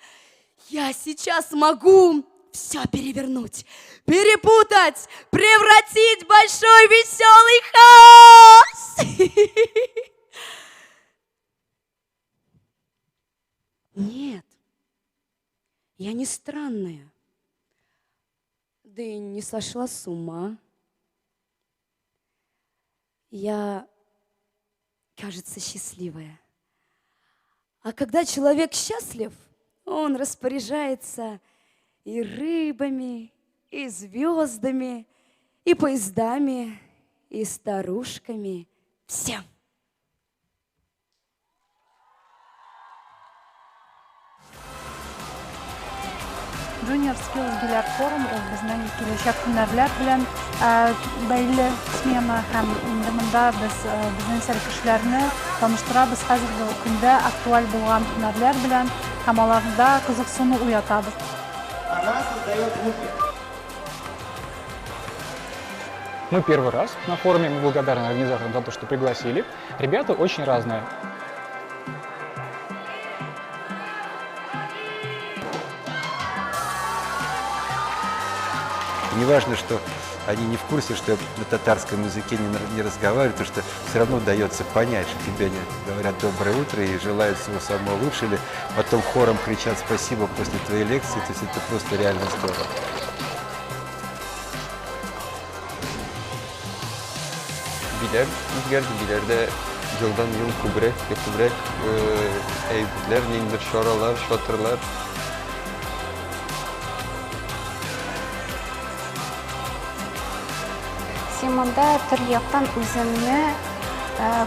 Я сейчас могу все перевернуть, перепутать, превратить в большой веселый хаос. Нет, я не странная, да и не сошла с ума. Я, кажется, счастливая. А когда человек счастлив, он распоряжается и рыбами, и звездами, и поездами, и старушками, всем. Junior Skills Billiard Forum ул безнең киләчәк һөнәрләр белән бәйле смена һәм инде монда безнең сәркешләрне таныштырабыз хәзерге көндә актуаль булган һөнәрләр белән һәм аларда кызыксыну уятабыз. Мы первый раз на форуме, мы благодарны организаторам за то, что пригласили. Ребята очень разные. Не важно, что они не в курсе, что я на татарском языке не разговариваю, потому что все равно удается понять, что тебе они говорят «доброе утро» и желают всего самого лучшего, или потом хором кричат «спасибо» после твоей лекции, то есть это просто реально здорово. Билер үзгәрде, биләрдә елдан-ел күбрәк әйберләр, ниндидер чаралар, шатырлар. Син монда төрле яктан үзеңне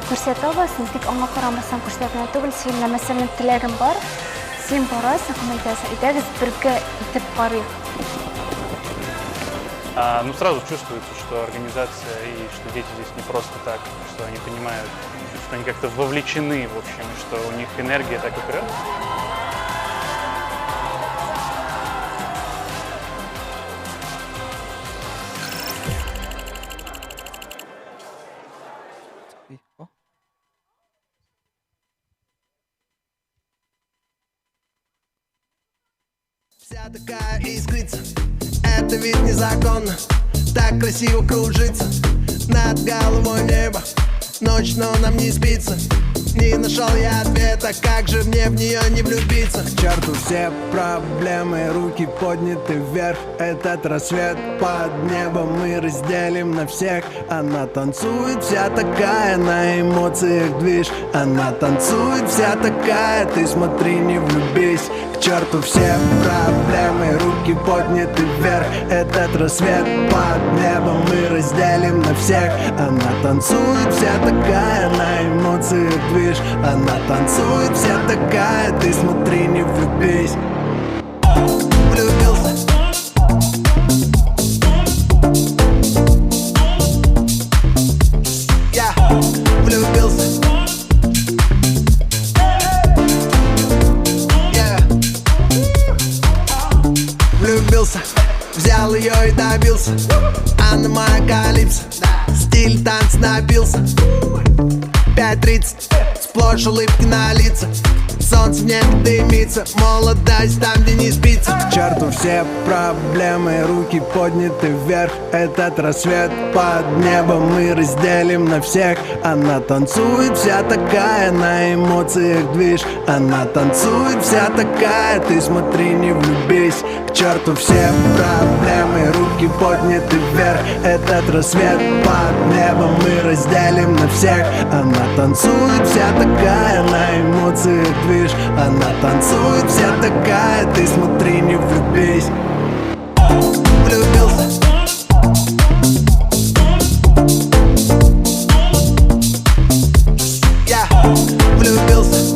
күрсәтә аласың, тик аңа карамастан күрсәтмәй түгел, син мәсәлән теләгең бар, син барасың, әйтәсең, әйдәгез бергә итеп карыйк. Ну, сразу чувствуется, что организация и что дети здесь не просто так, что они понимают, что они как-то вовлечены, в общем, и что у них энергия так и прет. Вся такая искрица, это ведь незаконно. Так красиво кружится над головой небо. Ночь, но нам не спится. Не нашел я ответа, как же мне в нее не влюбиться. К черту все проблемы, руки подняты вверх. Этот рассвет под небом мы разделим на всех. Она танцует вся такая, на эмоциях движ. Она танцует вся такая, ты смотри, не влюбись. К черту все проблемы, руки подняты вверх. Этот рассвет под небом мы разделим на всех. Она танцует вся такая, на эмоциях движ. Она танцует вся такая, ты смотри, не влюбись. Влюбился. Я влюбился. Влюбился, взял ее и добился. Она моя калипсо, стиль танц набился. 5:30, сплошь улыбки на лицах. Солнце в небе дымится, молодость там, где не спится. К черту все проблемы, руки подняты вверх. Этот рассвет под небом мы разделим на всех. Она танцует вся такая, на эмоциях движ. Она танцует вся такая, ты смотри, не влюбись. К черту все проблемы, руки подняты вверх. Этот рассвет под небом мы разделим на всех. Она танцует вся такая, на эмоциях движ. Она танцует вся такая, ты смотри, не влюбись. Влюбился. Я влюбился.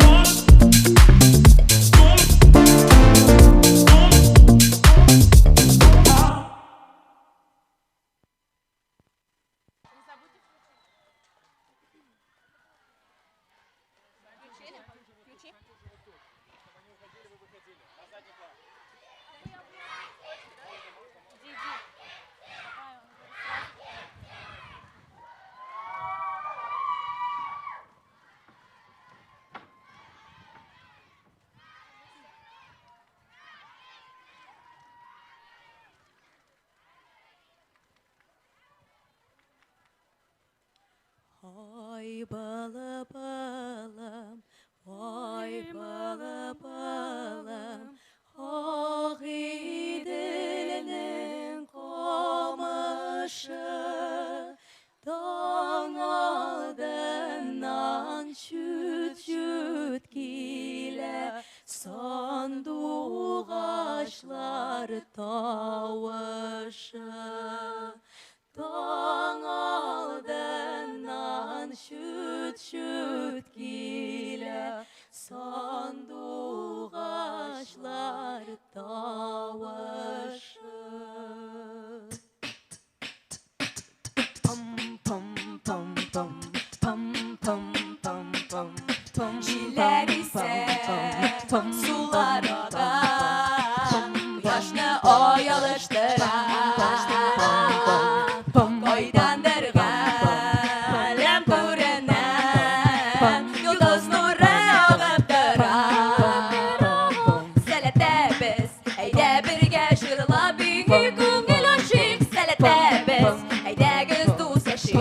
Ой, бала балам, ой, бала балам, ақ иділінің қомышы, таң алдынан шүт-шүт келе, сандуғашлар тауышы. Таң алдынан шүт-шүт келе, сандуғашлар тауышы. Жилер ise sular ağa, yaşını oyalıştırar. Koydandır galen pürenen, yıldız nuru ağıp durar. Selete biz, eyde birge şırla büyük güngül aşık. Selete biz, eyde göz duz aşık.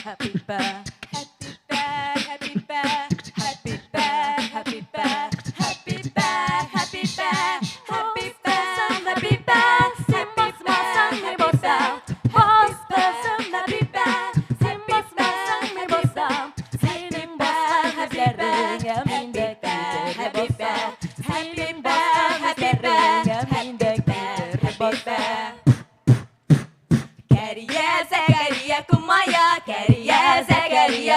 Happy birthday, happy birthday.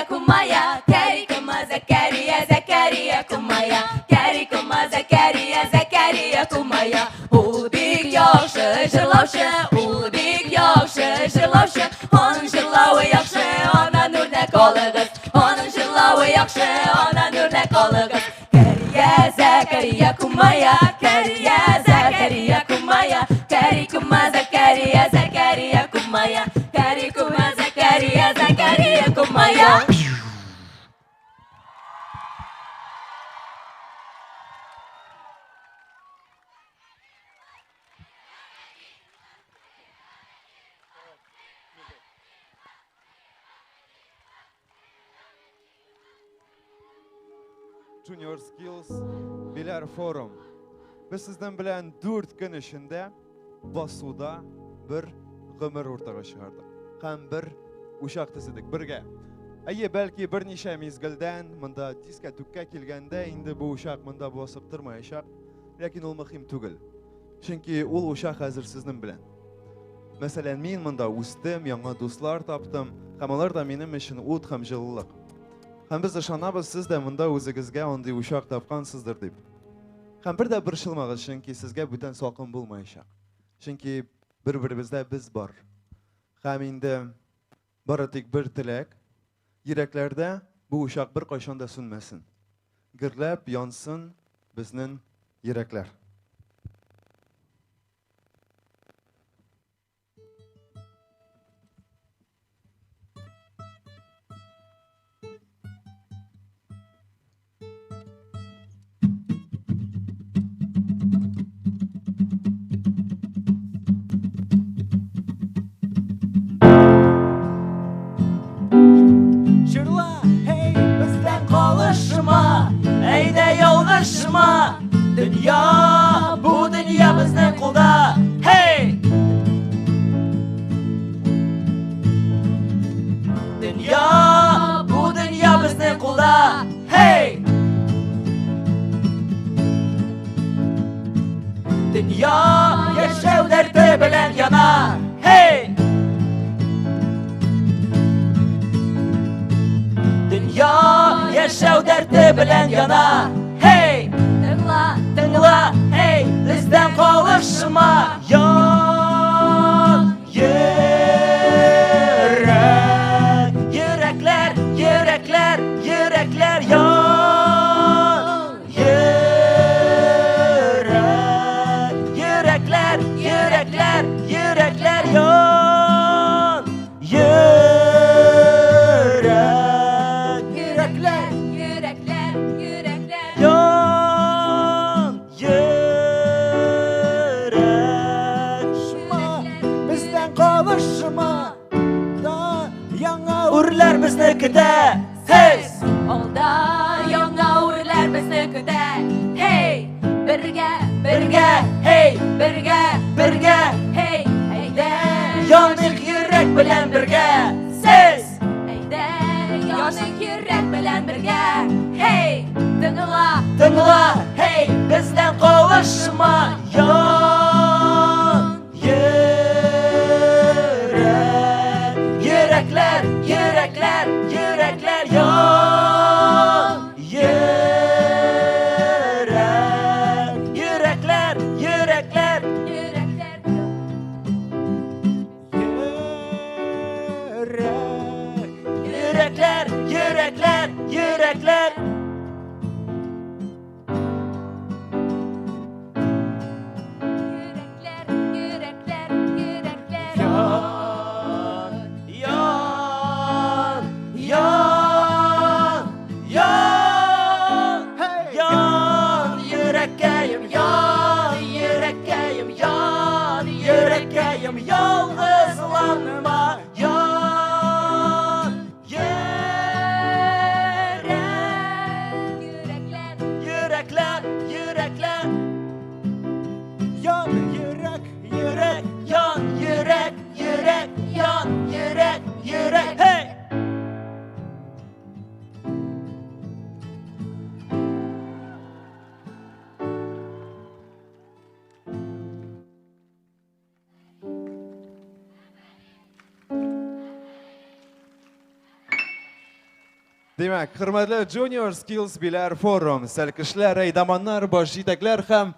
Kumaya, Keri Kuma Zakaria, Zakaria Kumaya, Keri Kuma Zakaria, Zakaria Kumaya. Ул бик яхшы җырлаучы, ул бик яхшы җырлаучы. Аның җырлавы яхшы, анан үрнәк алыгыз. Аның җырлавы яхшы, анан үрнәк алыгыз. Кәрия Зakaria Kumaya, Кәрия Zakaria Kumaya, Keri Kuma Zakaria, Zakaria Kumaya, Keri Kuma Zakaria, Zakaria Kumaya. Junior Skills Bilar Forum. Biz sizden bilen 4 gün içinde basуда bir gümür ortaga çıkardık. Hem bir uşak tisidik birge. Ayı belki bir neçe mezgilden mında diska tukka kelgende indi bu uşak mında basıp durmayacak. Lakin ol mühim tugul. Çünkü ol uşak hazır sizden bilen. Mesela men mında ustim, yanına dostlar taptım. Hem onlar da benim için ut hem жылылык. Hem biz ышанабыз, siz de mında o'zingizga onday uşak tapkansızdır deb. Hem bir de bir şılmağız, çünkü sizge bütün salkın bulmayacak. Çünkü bir-birimizde biz var. Hem indi baratik bir tilek, yüreklerde bu uşak bir kaşan da sönmesin. Gürlep yansın biznin yürekler. Jırla hey bizden kalışma Eyde yalgışma Dünya bu dünya bizden kulda Hey Dünya bu dünya bizden kulda Hey Dünya yaşav derdi bilen yanar Hey Dünya yaşav derdi bilen yanar Hey Tınla hey bizden kalışma Yan yürek Yürekler yürekler yürekler yan Yürek Yürekler yürekler yürekler yan Yürek Yürekler Yürekler, yürekler. yan yürek bizden kavuşma da yana urlar bizni küte hey Olda yonga uğurlar bizni küte. Hey, birge, birge hey birge birge hey, heyde. yanık yürek bilen birge siz Heyde, yanık yürek bilen birge. Hey, Tınla hey bizden kavuşma yan yürek Yürekler yürekler yürekler yan Yürek Yürekler yürekler yürekler. Yürekler yürekler yürekler Yürekler, yürekler. Yan, yan, yan, yan, yan, yürekkeyim, yan, yürekkeyim, yan, yürekkeyim, yalnızlanma, yan, yürekler, yürekler, yan yürek, yürek, yan yürek, yürek, yan yürek, yürek, hey! Demek, hürmetli Junior Skills Bilar Forum, selkişler, eydamanlar, baş yetekler hem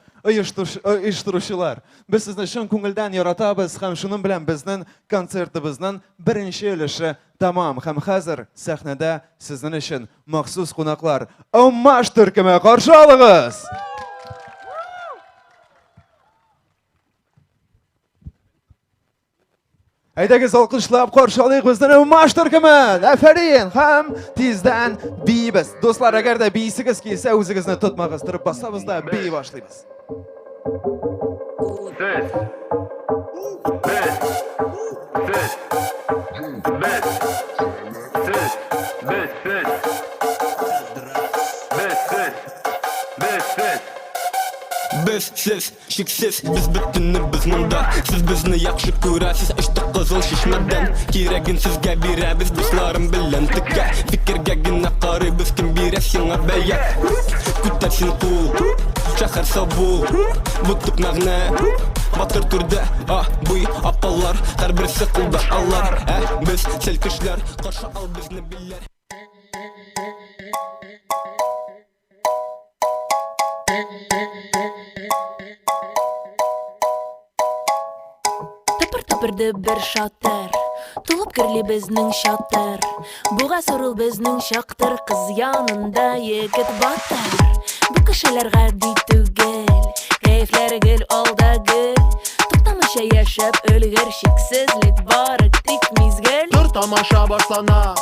uyuşturuşular. Biz sizni şun ko'ngildan yaratabız hem şunun bilen bizning konsertimizning birinchi ulushi tamam. Hem hazır sahnede sizin için maxsus qonaqlar Ommash turkumi qarshi oling'iz. Haydagiz alqishlab qarshi olaylik bizning Ommash turkumi. Afarin, ham tezdan biyimiz. Do'stlar, agarda biyisiz kelsa, o'zingizni tutmag'iz, turib basabizda biy boshlaymiz. Шексіз, шексіз, біз біттіні біз мұнда. Сіз бізні яқшы көрәсіз, ішті қызыл шешмәден. Керегін сізге берәбіз, бұсларым білін тіке. Фикерге гіне қары, біз кім берәс еңа бәйе. Күттәсін құл, шәхір сабул, бұттық мәғне. Батыр түрді, бұй апалар, әр бірсі құлда алар. Біз селкішлер, қаршы ал бізні білер. Тыпыр-тыпырды бір шатыр, тұлып кірлі біздің шатыр. Бұға сұрыл біздің шақтыр, қыз янында егіт батыр. Бұл кішілерға дейтугел, кайфлері гүл, алда гүл. Тұқтамыша яшап өлгір, шексізлік бары тик мезгіл. Тұр тамаша башлана,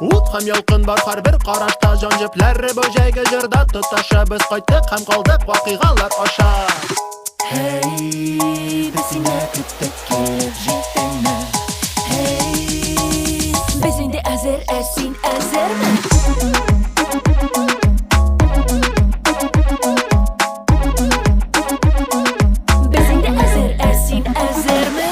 от һәм ялқын бар һәр бір қарашта. Жан жеплері бөжәйгі жырда тұташа. Біз қайттық һәм қалдық вақиғалар аша. Hey, biz yine küttük gelip jittengmi? Hey, biz indi əzər, əsin əzərmi? Biz indi əzər, əsin əzərmi?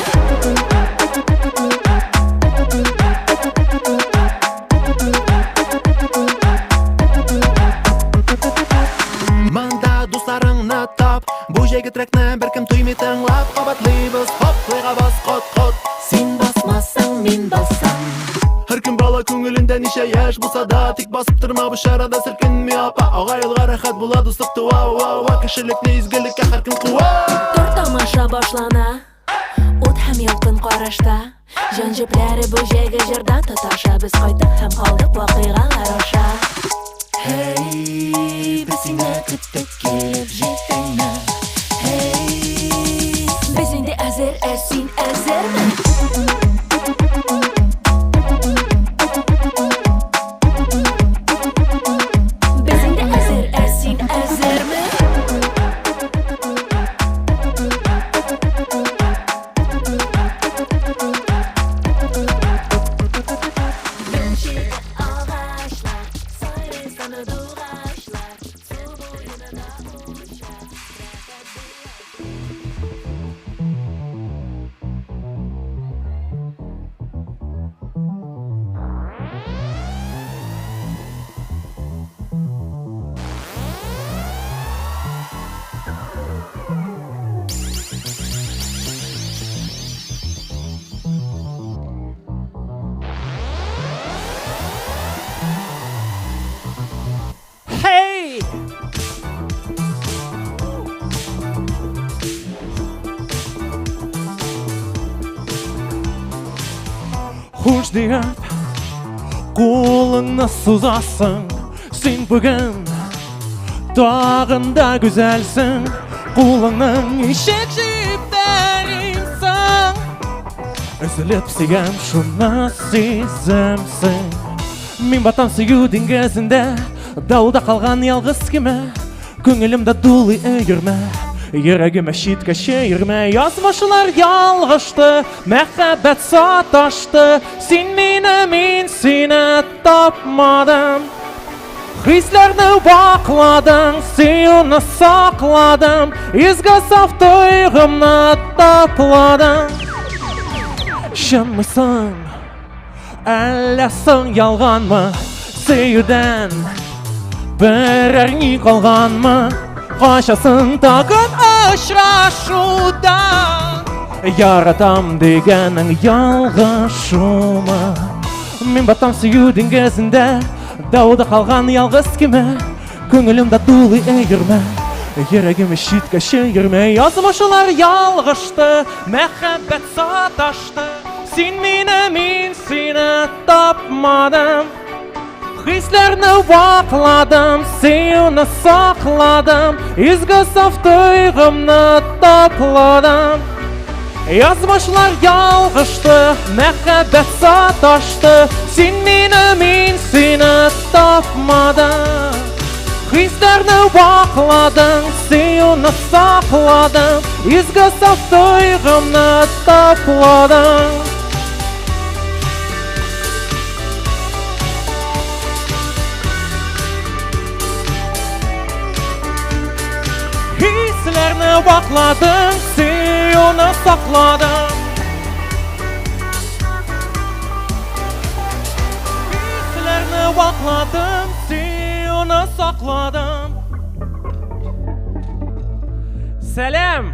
Манда достарыңны тап, bu жегітрекні бір кім түймей тыңлап. Қабатлıyбыз, хоплыға бас қот-қот. Сен басмасаң, мен басам. Hər кім бала көңілінде неше яш болса да, тик басып тұрма бұл шарада сіркінме апа. Ағайылға рахат болады сұқты, ва-ва-ва. Кішілікне изгілікке hər кім қуа. Тұр тамаша башлана, от һәм ялқын қарашта. Жан жеплері бөжәйгі жырда тұташа. Біз қайттық һәм қалдық вақиғалар аша. Hey, biz yine küttük gelip jittengmi? Hey, biz indi əzər, əsin əzərmi? Biz indi əzər, əsin əzərmi? Hey! Хуш deyip қолыңны сузасың. Сен бүгін тағында güzelsin. Қолыңның ишек жиптәрінсің. Üzülüp сүйем шуны сезімсің. Мен батам сүю деңгізінде, дауда қалған ялғыз кеме. Көңілімді дулы өйірме, Йөрәгемә читкә чөйрмә. Язмышлар ялгышты, мәхәббәт саташты. Син мине, мин сине тапмадым. Хисләрне вакладым, сөюне сакладым. Изге саф тойгымны тапладым. Шынмысың, әллә соң ялганмы? Сөюдән берәр ни калганмы? Качасың тагын очрашудан. Яратам дигәнең ялгышумы? Мин батам сөю диңгезендә, дауда калган ялгыз кеме. Күңелемдә дулы өйрмә, йөрәгем читкә чөйрмә. Язмышлар ялгышты, мәхәббәт саташты. Син мине, мин сине тапмадым. Хисләрне вакладым, сөюне сакладым. Изге саф тойгымны тапладым. Язмышлар ялгышты, мәхәббәт саташты. Син мине, мин сине тапмадым. Хисләрне вакладым, сөюне сакладым. Изге саф тойгымны тапладым. Хисләрне vakladın, siyonu sakladın. Bizlerini vakladım, siyonu sakladım. Selam.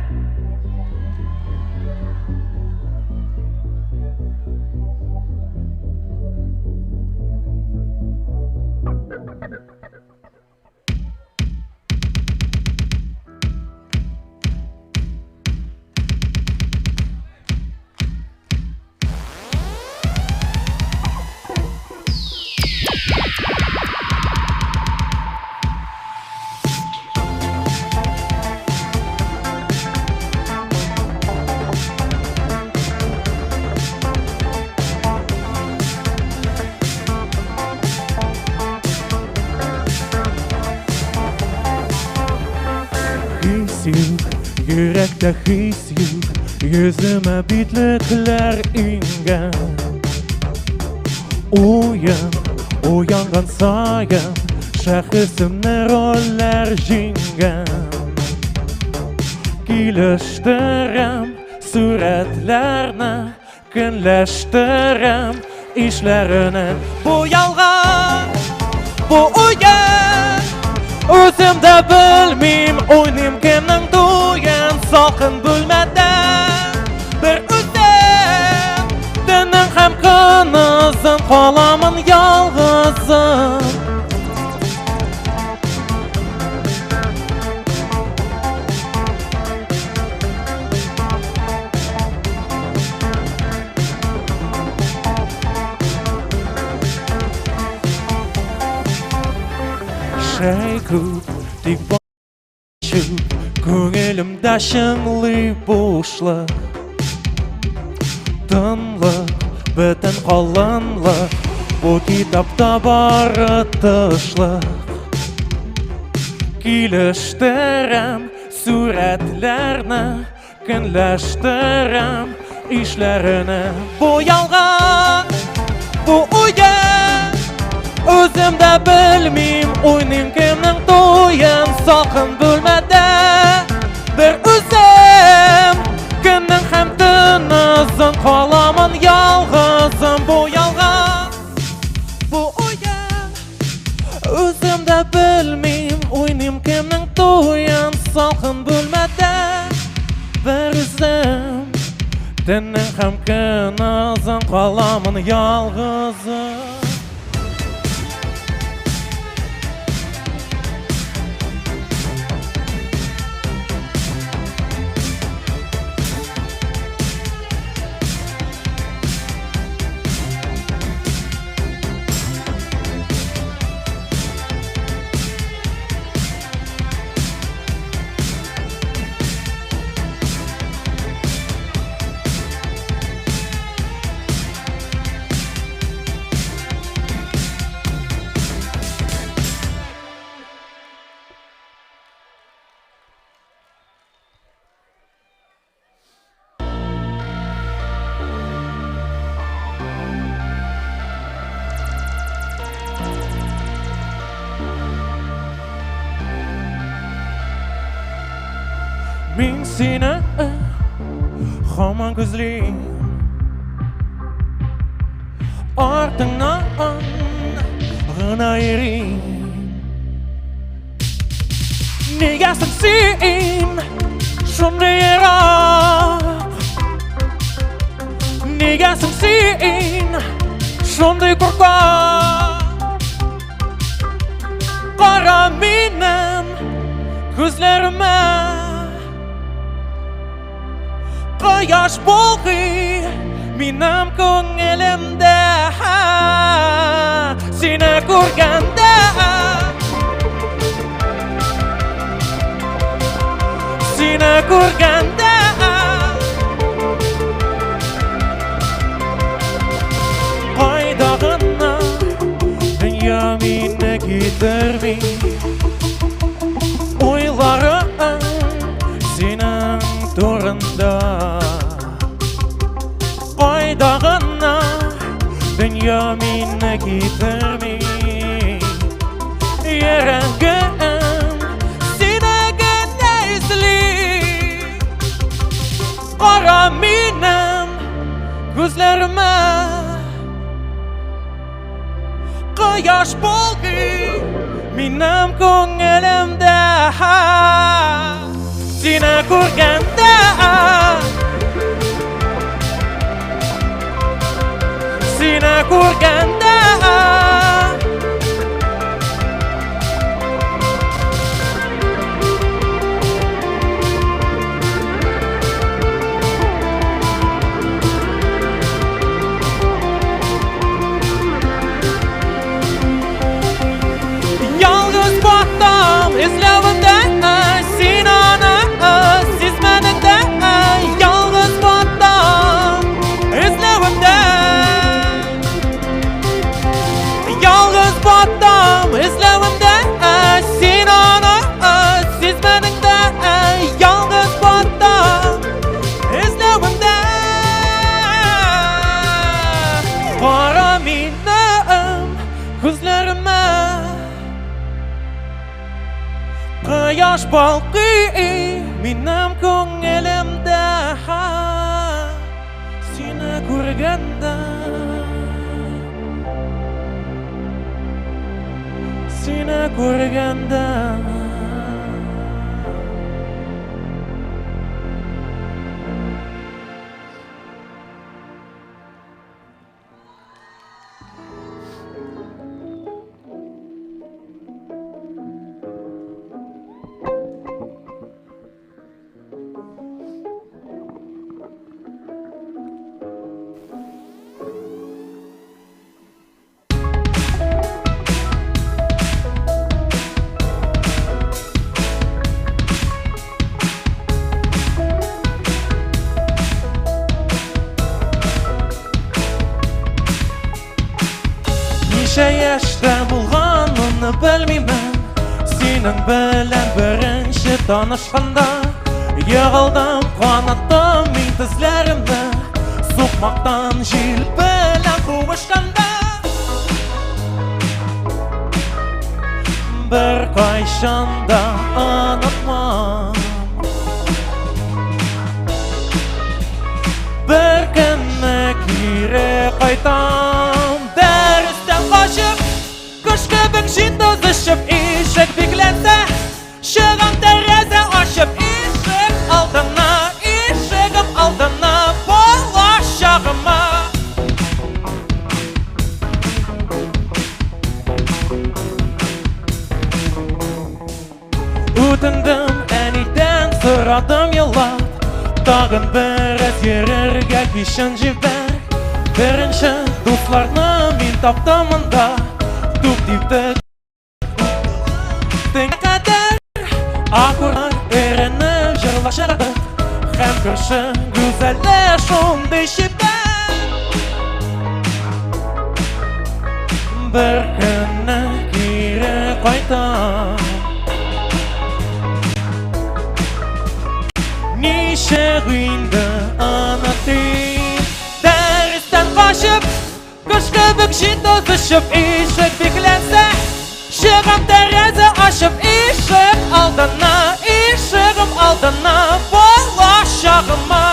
His yok, yürekte his yok. Yüzüme bitlikler ingen. Uyangan sayan, şahısımne roller jingen. Kiliştirem suretlerine, günleştirem işlerine. Bu yalgan, bu uyan. Özümde bilmeyim, oynayım kimden duyan. Sakın bilmeden bir özüm. Dünün hem kınızın, kalamın yalgızım. Şeykut, dik başım, көңілімде шыңлы boşluk. Тынлық, бүтін қалынлық, bu kitapta bары тышлық. Kiliştirem suretlerine, günleştirem işlerine. Bu yalgan, bu uyan. Özümde bilmeyim, oynayım kimden doyan. Sakın bölmede bir özüm. Günün hem dınızın, kalamın yalgızım. Bu yalgan, bu uyan. Özümde bilmeyim, oynayım kimden doyan. Sakın bölmede bir özüm. Günün hem kınızın, kalamın yalgızım. Min seni hamon ko'zlayim, ortingdan g'ina yuring. Negasin sen shunday yiroq? Negasin sen shunday qo'rqoq? Qara mening ko'zlarimga, Quyosh bo'g'i mening ko'nglimda. Seni ko'rganda, seni ko'rganda qaydag'ini dunyo meni ketirmay. O'ylarim sening to'g'rinda. Qaydag'ini dunyo meni ketirmay. Yuragim senigina izlaydi. Qara menim gözlerime Quyosh bo'ldi menim ko'nglimda Seni ko'rganda Seni ko'rganda Yalnız baktım izlevimde Sen ana sizmeninde Yalnız baktım izlevimde Yalnız baktım izlevimde Sen ana sizmeninde Yalnız baktım izlevimde Qara menim gözlerime Quyosh bo'ldi menim ko'nglimda Seni ko'rganda Seni ko'rganda Necha yoshda bo'lganimni bilmayman Sening bilan birinchi tanishganda Yig'ildim qanotdim men tizlarimda So'qmoqdan jil bilan quvishganda Bir qachonda unutmam Bir kunni kiri qaytam Darsdan qochib Ko'shka bikshit o'zishib Eshik beklansa Shig'im deraza ochib Eshik oldina Eshigim oldina Bo'lashog'ima O'tindim anidan so'radim yillab Tag'in biraz yerga beshinchi bar Birinchi do'stlarni men topdim unda To'p-tepda Tenga qadar Akurlar erinib jig'lashardi Ham ko'rshi go'zallar shunday shibat Bir kunni kiri qaytam Necha o'yinda anating Darsdan qochib Ko'shka bikshit o'zishib Eshik beklansa Shig'im deraza ochib Eshik oldina Eshigim oldina Bo'lashog'ima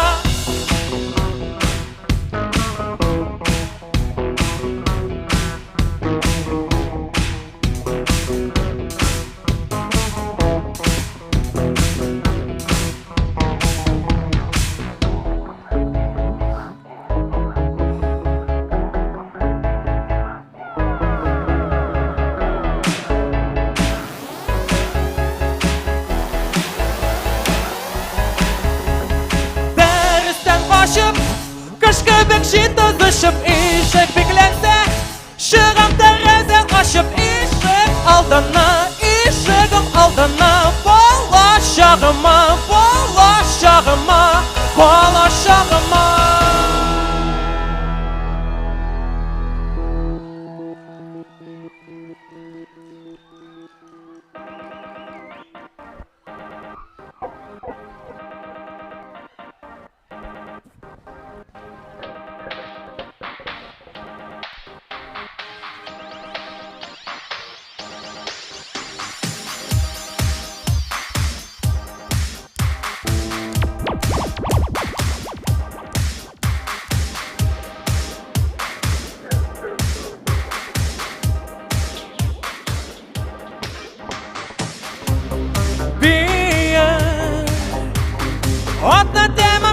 Ko'shka bikshit o'zishib Eshik beklansa Shig'im deraza ochib Eshik oldina Eshigim oldina Bo'lashog'ima Bo'lashog'ima Bo'lashog'ima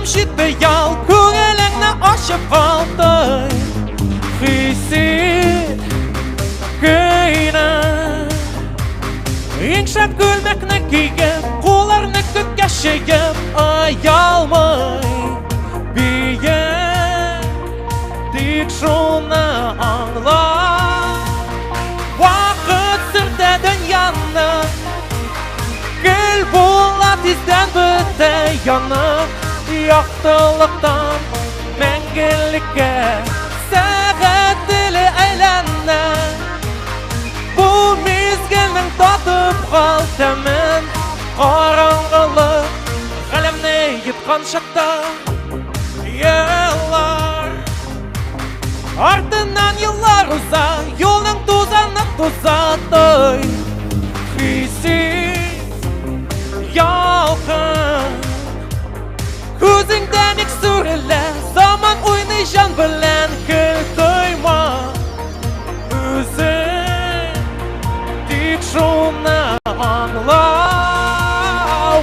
жетпей ал, көңіліңні ашып қалды. Хисет көйні Еңшап көлмекні киіп, қоларны көкке шейіп, аялмай бейін тек шуны аңла. Уақыт сүрді дүнияны, гүл бола тизден бітті янып, яқтылықтан мәңгілікке сағат тілі әйләнді. Бұл мезгілдің татып қал тәмін, қараңғылық ғалемне етқан шақта. Еллар артынан еллар ұза, елің тозанып тозады. Хисет ялқын, көзіңден ек сүрілі, заман ойны жан білен кіл тойма. Өзің тек шуны аңла.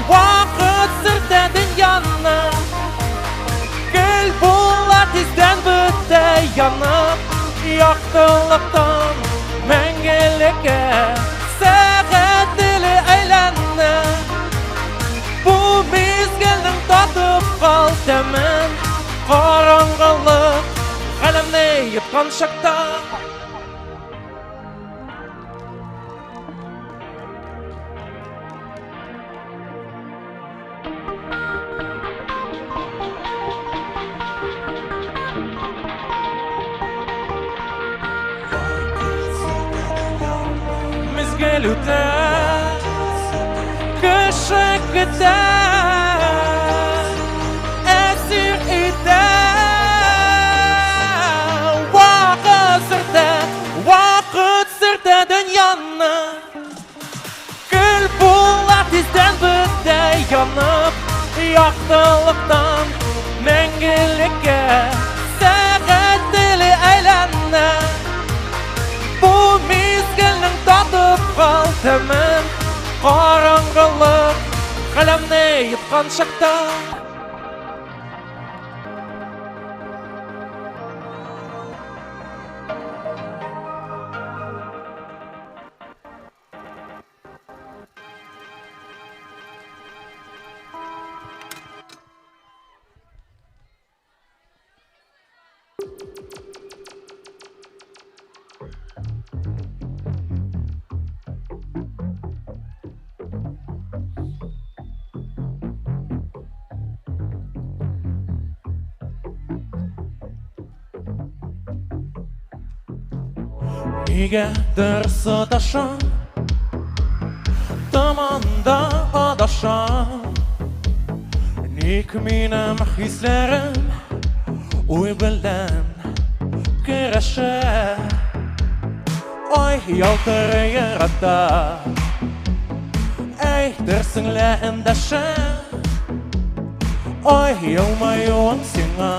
Уақыт сүрді дүнияны, гүл бола тизден бітті янып, яқтылықтан мәңгілікке сағат тілі әйләнді. Бұл мезгілдің татып қал тәмін, қараңғылық ғалемне етқан шақта. Мезгіл өтер, кіші кетер, әсір етер. Уақыт сүрді дүнияны, гүл бола тизден бітті янып, яқтылықтан мәңгілікке сағат тілі әйләнді. Бұл мезгілдің татып қал тәмін, қараңғылық ғалемне етқан шақта. Негедір сыташам, таманда адашам. Ник менің хислерім ой білден кереші. Ой, ялтыр ярата, әйтерсің ләндәші. Ой, елмаюың сеңа,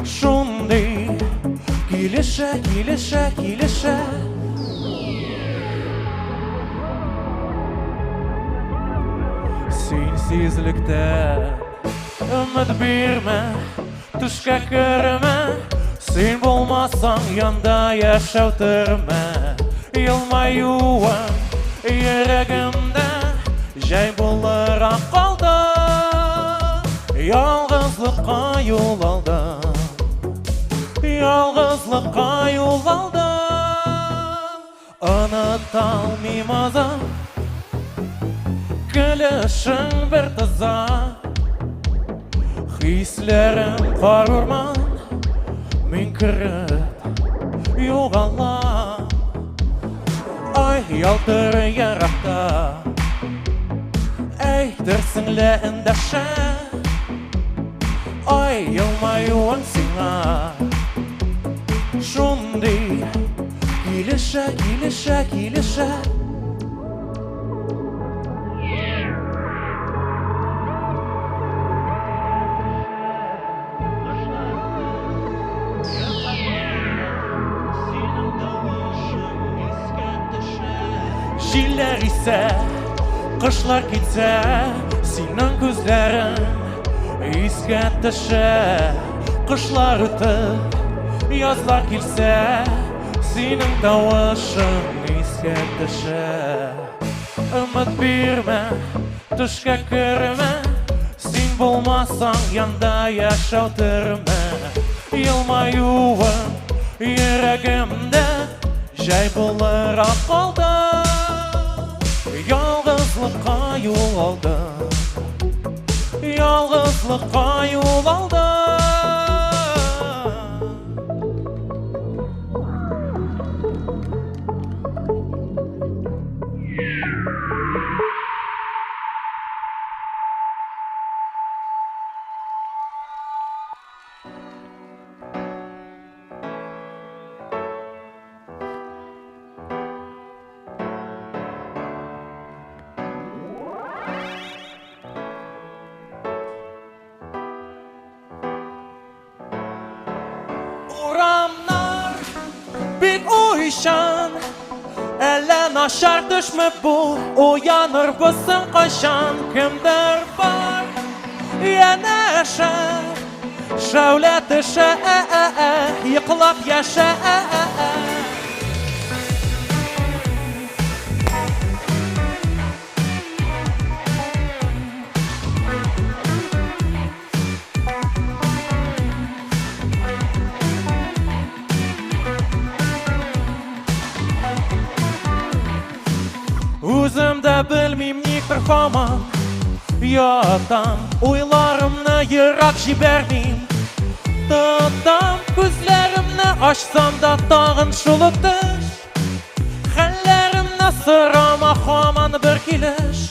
шундый килеші, килеші, килеші. Сенсізліктен үміт берме, түшке кірме. Сен болмасаң янда яшау түрме. Елмаюың ерегімді жай болырақ қалды. Ялғызлыққа yol aldım, yalğızlıqqa yol aldım. Unutalmayım gülüşün bir tıza. Hislerim kar orman, min kırıp yoğalam. Ay yaltır yarakta, eytirsin lendəşə. Ay yılmayuan sina, şundi kilişə, kilişə, kilişə. Jiller ise, kışlar gitse, senin gözlerin Искә төшә кышлар үтеп, язлар килсә, синең тавышың искә төшә. Өмет бирмә, төшкә кермә, син булмасаң янда яшәү төрмә. Елмаюың йөрәгемдә җай булырак калды. Ялгызлыкка юл алдым, ялгызлыкка юл алдым. Урамнар бик уйчан, әллә начар төшме бу, уянырбызсың кайчан? Кемдер бар янәшә, шәүлә төшә, йоклап яшә. Үзем дә белмим никтер һаман, ятам, уйларымны ерак җибәрмим. Тотам күзләремне, ачсам да тагын шул ук төш. Хәлләремне сорама һаман бер килеш.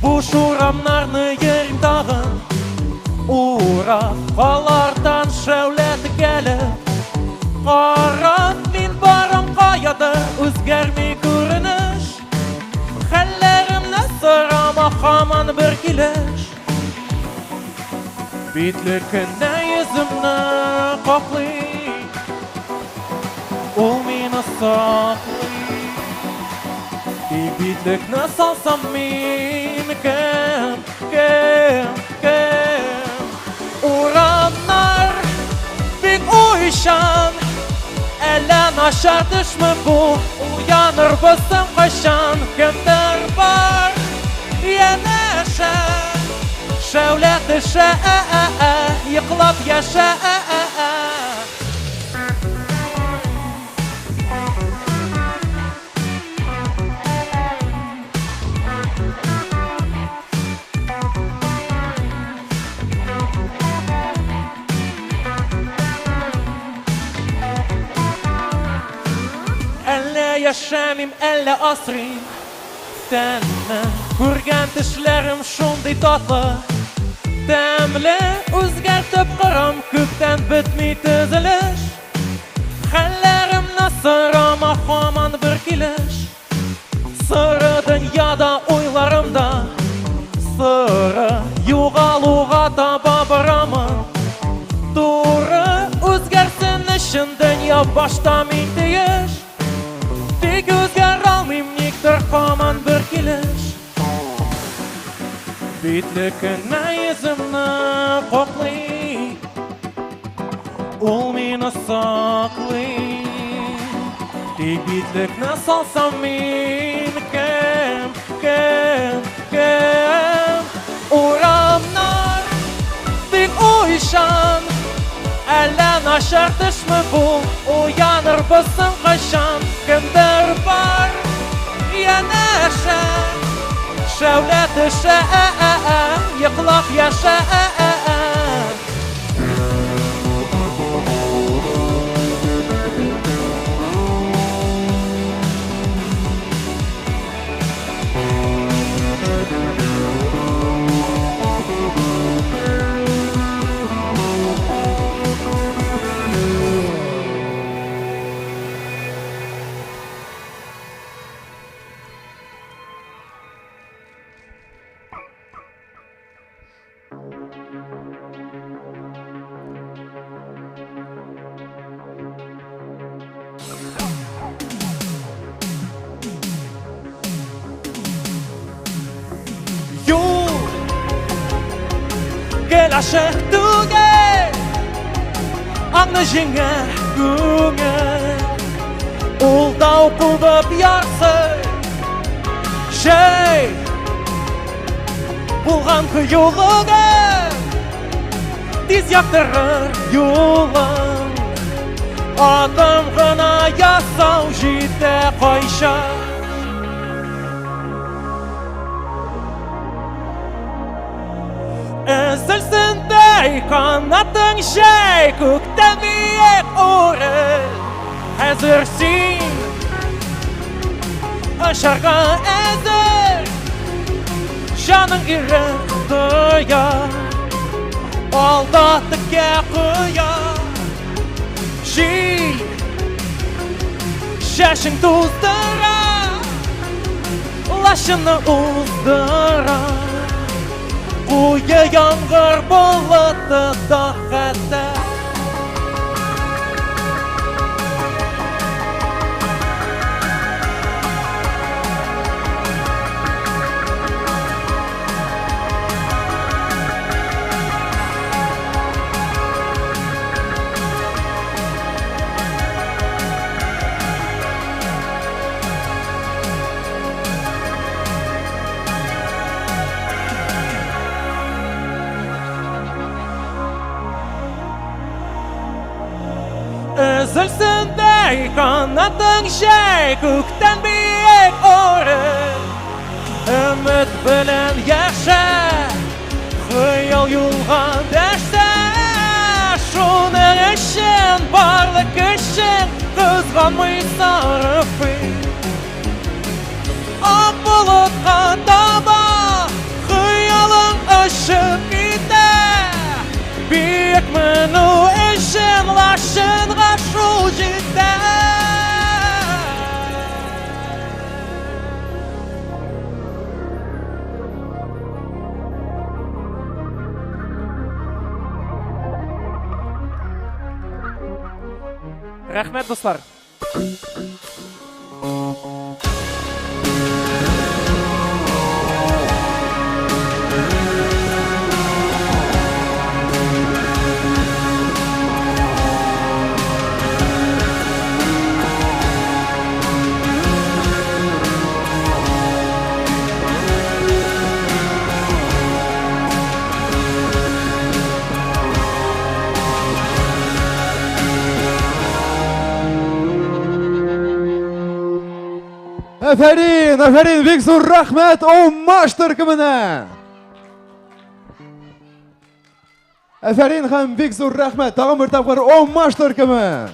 Буш урамнарны йөрим тагын, урап алардан шәүлә текәлеп. Карап мин барам каядыр, үзгәрми күренеш. Хәлләремне сорама һаман бер килеш. Битле көндә йөземне каплый, ул мине саклый. Тик битлекне салсам мин, кем? Урамнар бик уйчан, әллә начар төшме бу, уянырбызсың кайчан? Кемдер бар янәшә, шәүлә төшә, йоклап яшә. Әллә яшәмим, әллә асрыйм, тәнне күргән төшләрем шундый татлы, тәмле, үзгәртеп карам, күптән бетми төзелеш. Хәлләремне сорама һаман бер килеш. Сыры дөньяда уйларымда, сыры югалуга таба барамын. Туры үзгәрсен өчен дөнья башта мин тиеш. Тик үзгәр алмыйм никтер һаман бер килеш. Битле көндә йөземне каплый, ул мине саклый. Тик битлекне салсам мин, кем? Урамнар бик уйчан, әллә начар төшме бу, уянырбызсың кайчан? Кемдер бар янәшә, шәүлә төшә, йоклап яшә. ғашық түгел аңны жеңер көңіл ол дау бұлдып ярсы жай болған қиюлығы тез яқтырыр юлың адам ғана ясау жете қойшы Үзілсіндей қанатың жай көктен биік орын Әзір сен ұшарға әзір Жаның ерін тұя Алда тіке құя Жей Шашың туздыра Лашыны уздыра Қойы яңғыр болыты даққаты Үзілсіндей қанатың жай көктен биік орын Үміт білін яқша Қиял юлған дәшті Шуның үшін барлық үшін Қызғанмай сарыфы Ақ бұлытқа таба Қиялың ұшып кете Биік міну үшін лашынға шу жетті Рахмет, достар. Афәрин, бик зур рахмәт Оммаш төркеменә. Афәрин һәм бик зур рахмәт тагын бер тапкыр Оммаш төркеме.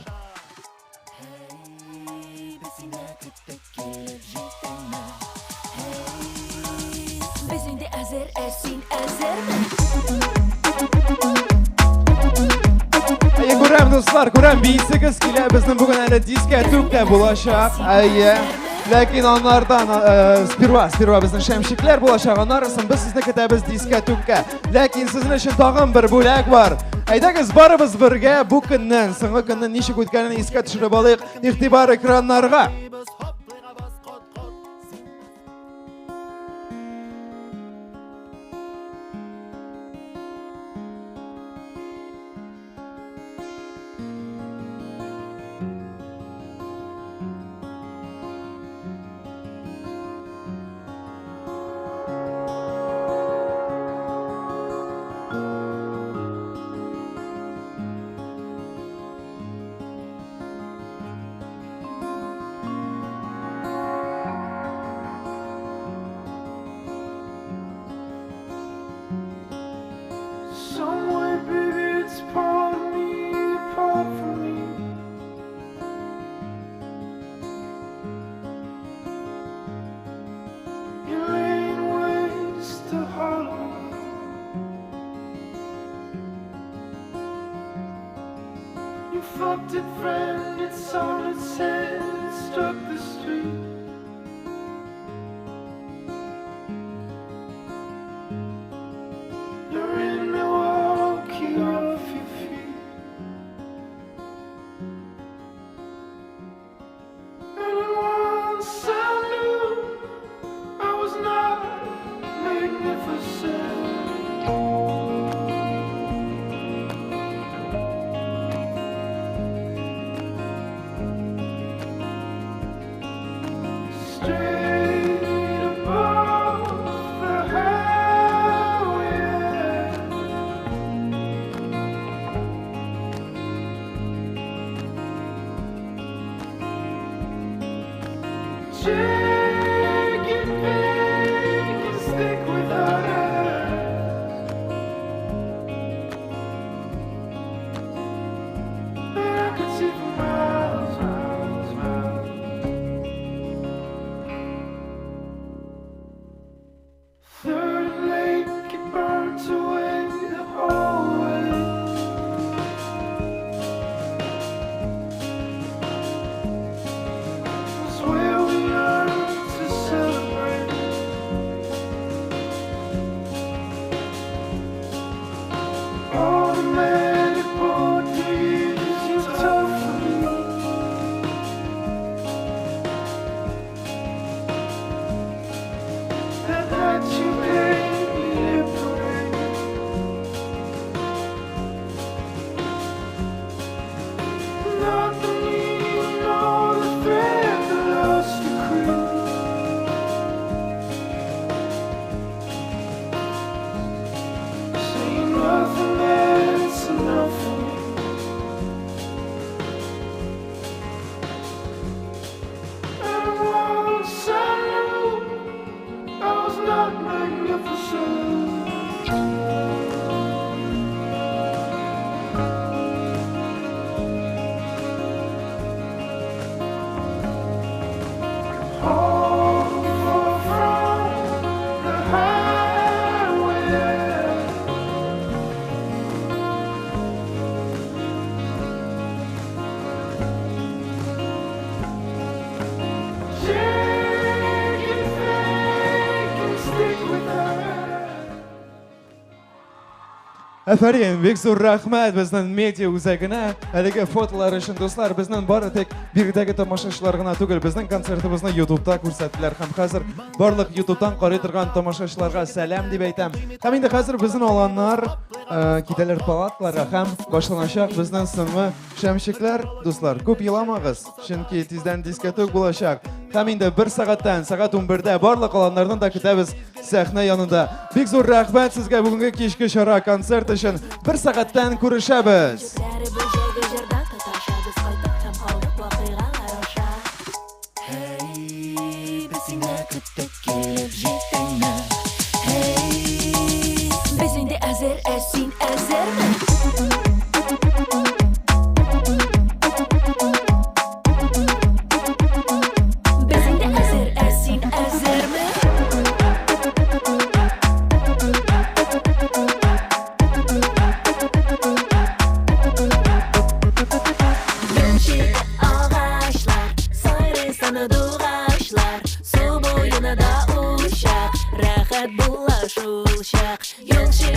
Без инде әзер, син әзерме? Күрәм, дуслар, күрәм, бейсігіз килә, безнең бүген әле дискотека булачак. Ләкин аннардан сперва безнең шәмшикләр булачак, аннарысын без сезне көтәбез дискотека. Ләкин сезнең өчен тагын бер бүләк бар. Әйдәгез, барыбыз бергә бу көннән, соңгы көннән ничек үткәнен искә төшереп алыйк. Игътибар экраннарга. Somewhere, baby, it's part of me, apart from me. You're laying waste to heart of me. You fucked it, friend, it's on its head, it struck the street. You're in Milwaukee off your feet. And once I knew I was not magnificent. Әфәрин, бик зур рахмәт безнең медиа үзәгенә. Әлеге фотолар өчен дуслар, безнең бары тик бирдәге тамашачылар гына түгел, безнең концертыбызны YouTube'да күрсәттеләр һәм хәзер барлык YouTube'дан карый торган тамашачыларга сәлам дип әйтәм. Һәм инде хәзер безнең аланнар китәләр палаткаларга һәм башланачак безнең соңгы шәмчекләр. Дуслар, күп еламагыз, чөнки тиздән дискотек булачак. Һәм инде 1 сәгатьтән сәгать 11-дә барлык аланнарны да көтәбез сәхнә янында. Бик зур рәхмәт сезгә бүгенге кичке чара концерт өчен. 1 сәгатьтән күрешәбез. Без инде әзер, син әзерме? Su boyuna da uçak, rahat bulaşılacak.